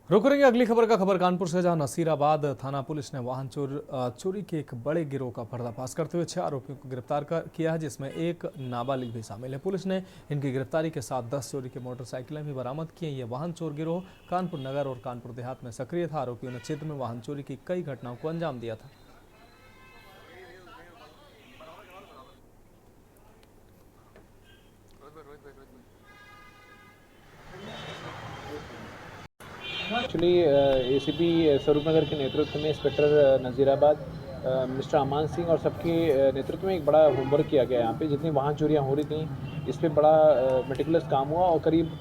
रुक रही अगली खबर का खबर कानपुर से, जहां नसीराबाद थाना पुलिस ने वाहन चोरी के एक बड़े गिरोह का पर्दाफाश करते हुए 6 आरोपियों को गिरफ्तार किया है, जिसमें एक नाबालिग भी शामिल है। पुलिस ने इनकी गिरफ्तारी के साथ 10 चोरी के मोटरसाइकिलें भी बरामद की हैं। ये वाहन चोर गिरोह कानपुर नगर और कानपुर देहात में सक्रिय था। आरोपियों ने क्षेत्र में वाहन चोरी की कई घटनाओं को अंजाम दिया था। एक्चुअली एसीपी स्वरूपनगर के नेतृत्व में इंस्पेक्टर नज़ीराबाद मिस्टर अमान सिंह और सबके नेतृत्व में एक बड़ा होमवर्क किया गया यहाँ पे। जितनी वाहन चोरियाँ हो रही थी इस पे बड़ा मेटिकुलस काम हुआ और करीब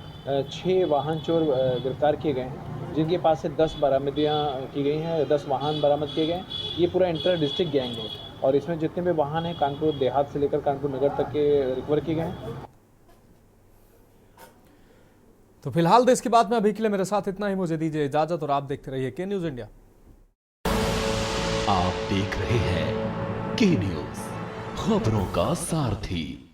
6 वाहन चोर गिरफ्तार किए गए हैं, जिनके पास से 10 बरामदियाँ की गई हैं, 10 वाहन बरामद किए गए हैं। ये पूरा इंटर डिस्ट्रिक्ट गैंग है और इसमें जितने भी वाहन हैं कानपुर देहात से लेकर कानपुर नगर तक के रिकवर किए गए हैं। तो फिलहाल देश की बात में अभी के लिए मेरे साथ इतना ही। मुझे दीजिए इजाजत और आप देखते रहिए के न्यूज इंडिया। आप देख रहे हैं के न्यूज, खबरों का सारथी।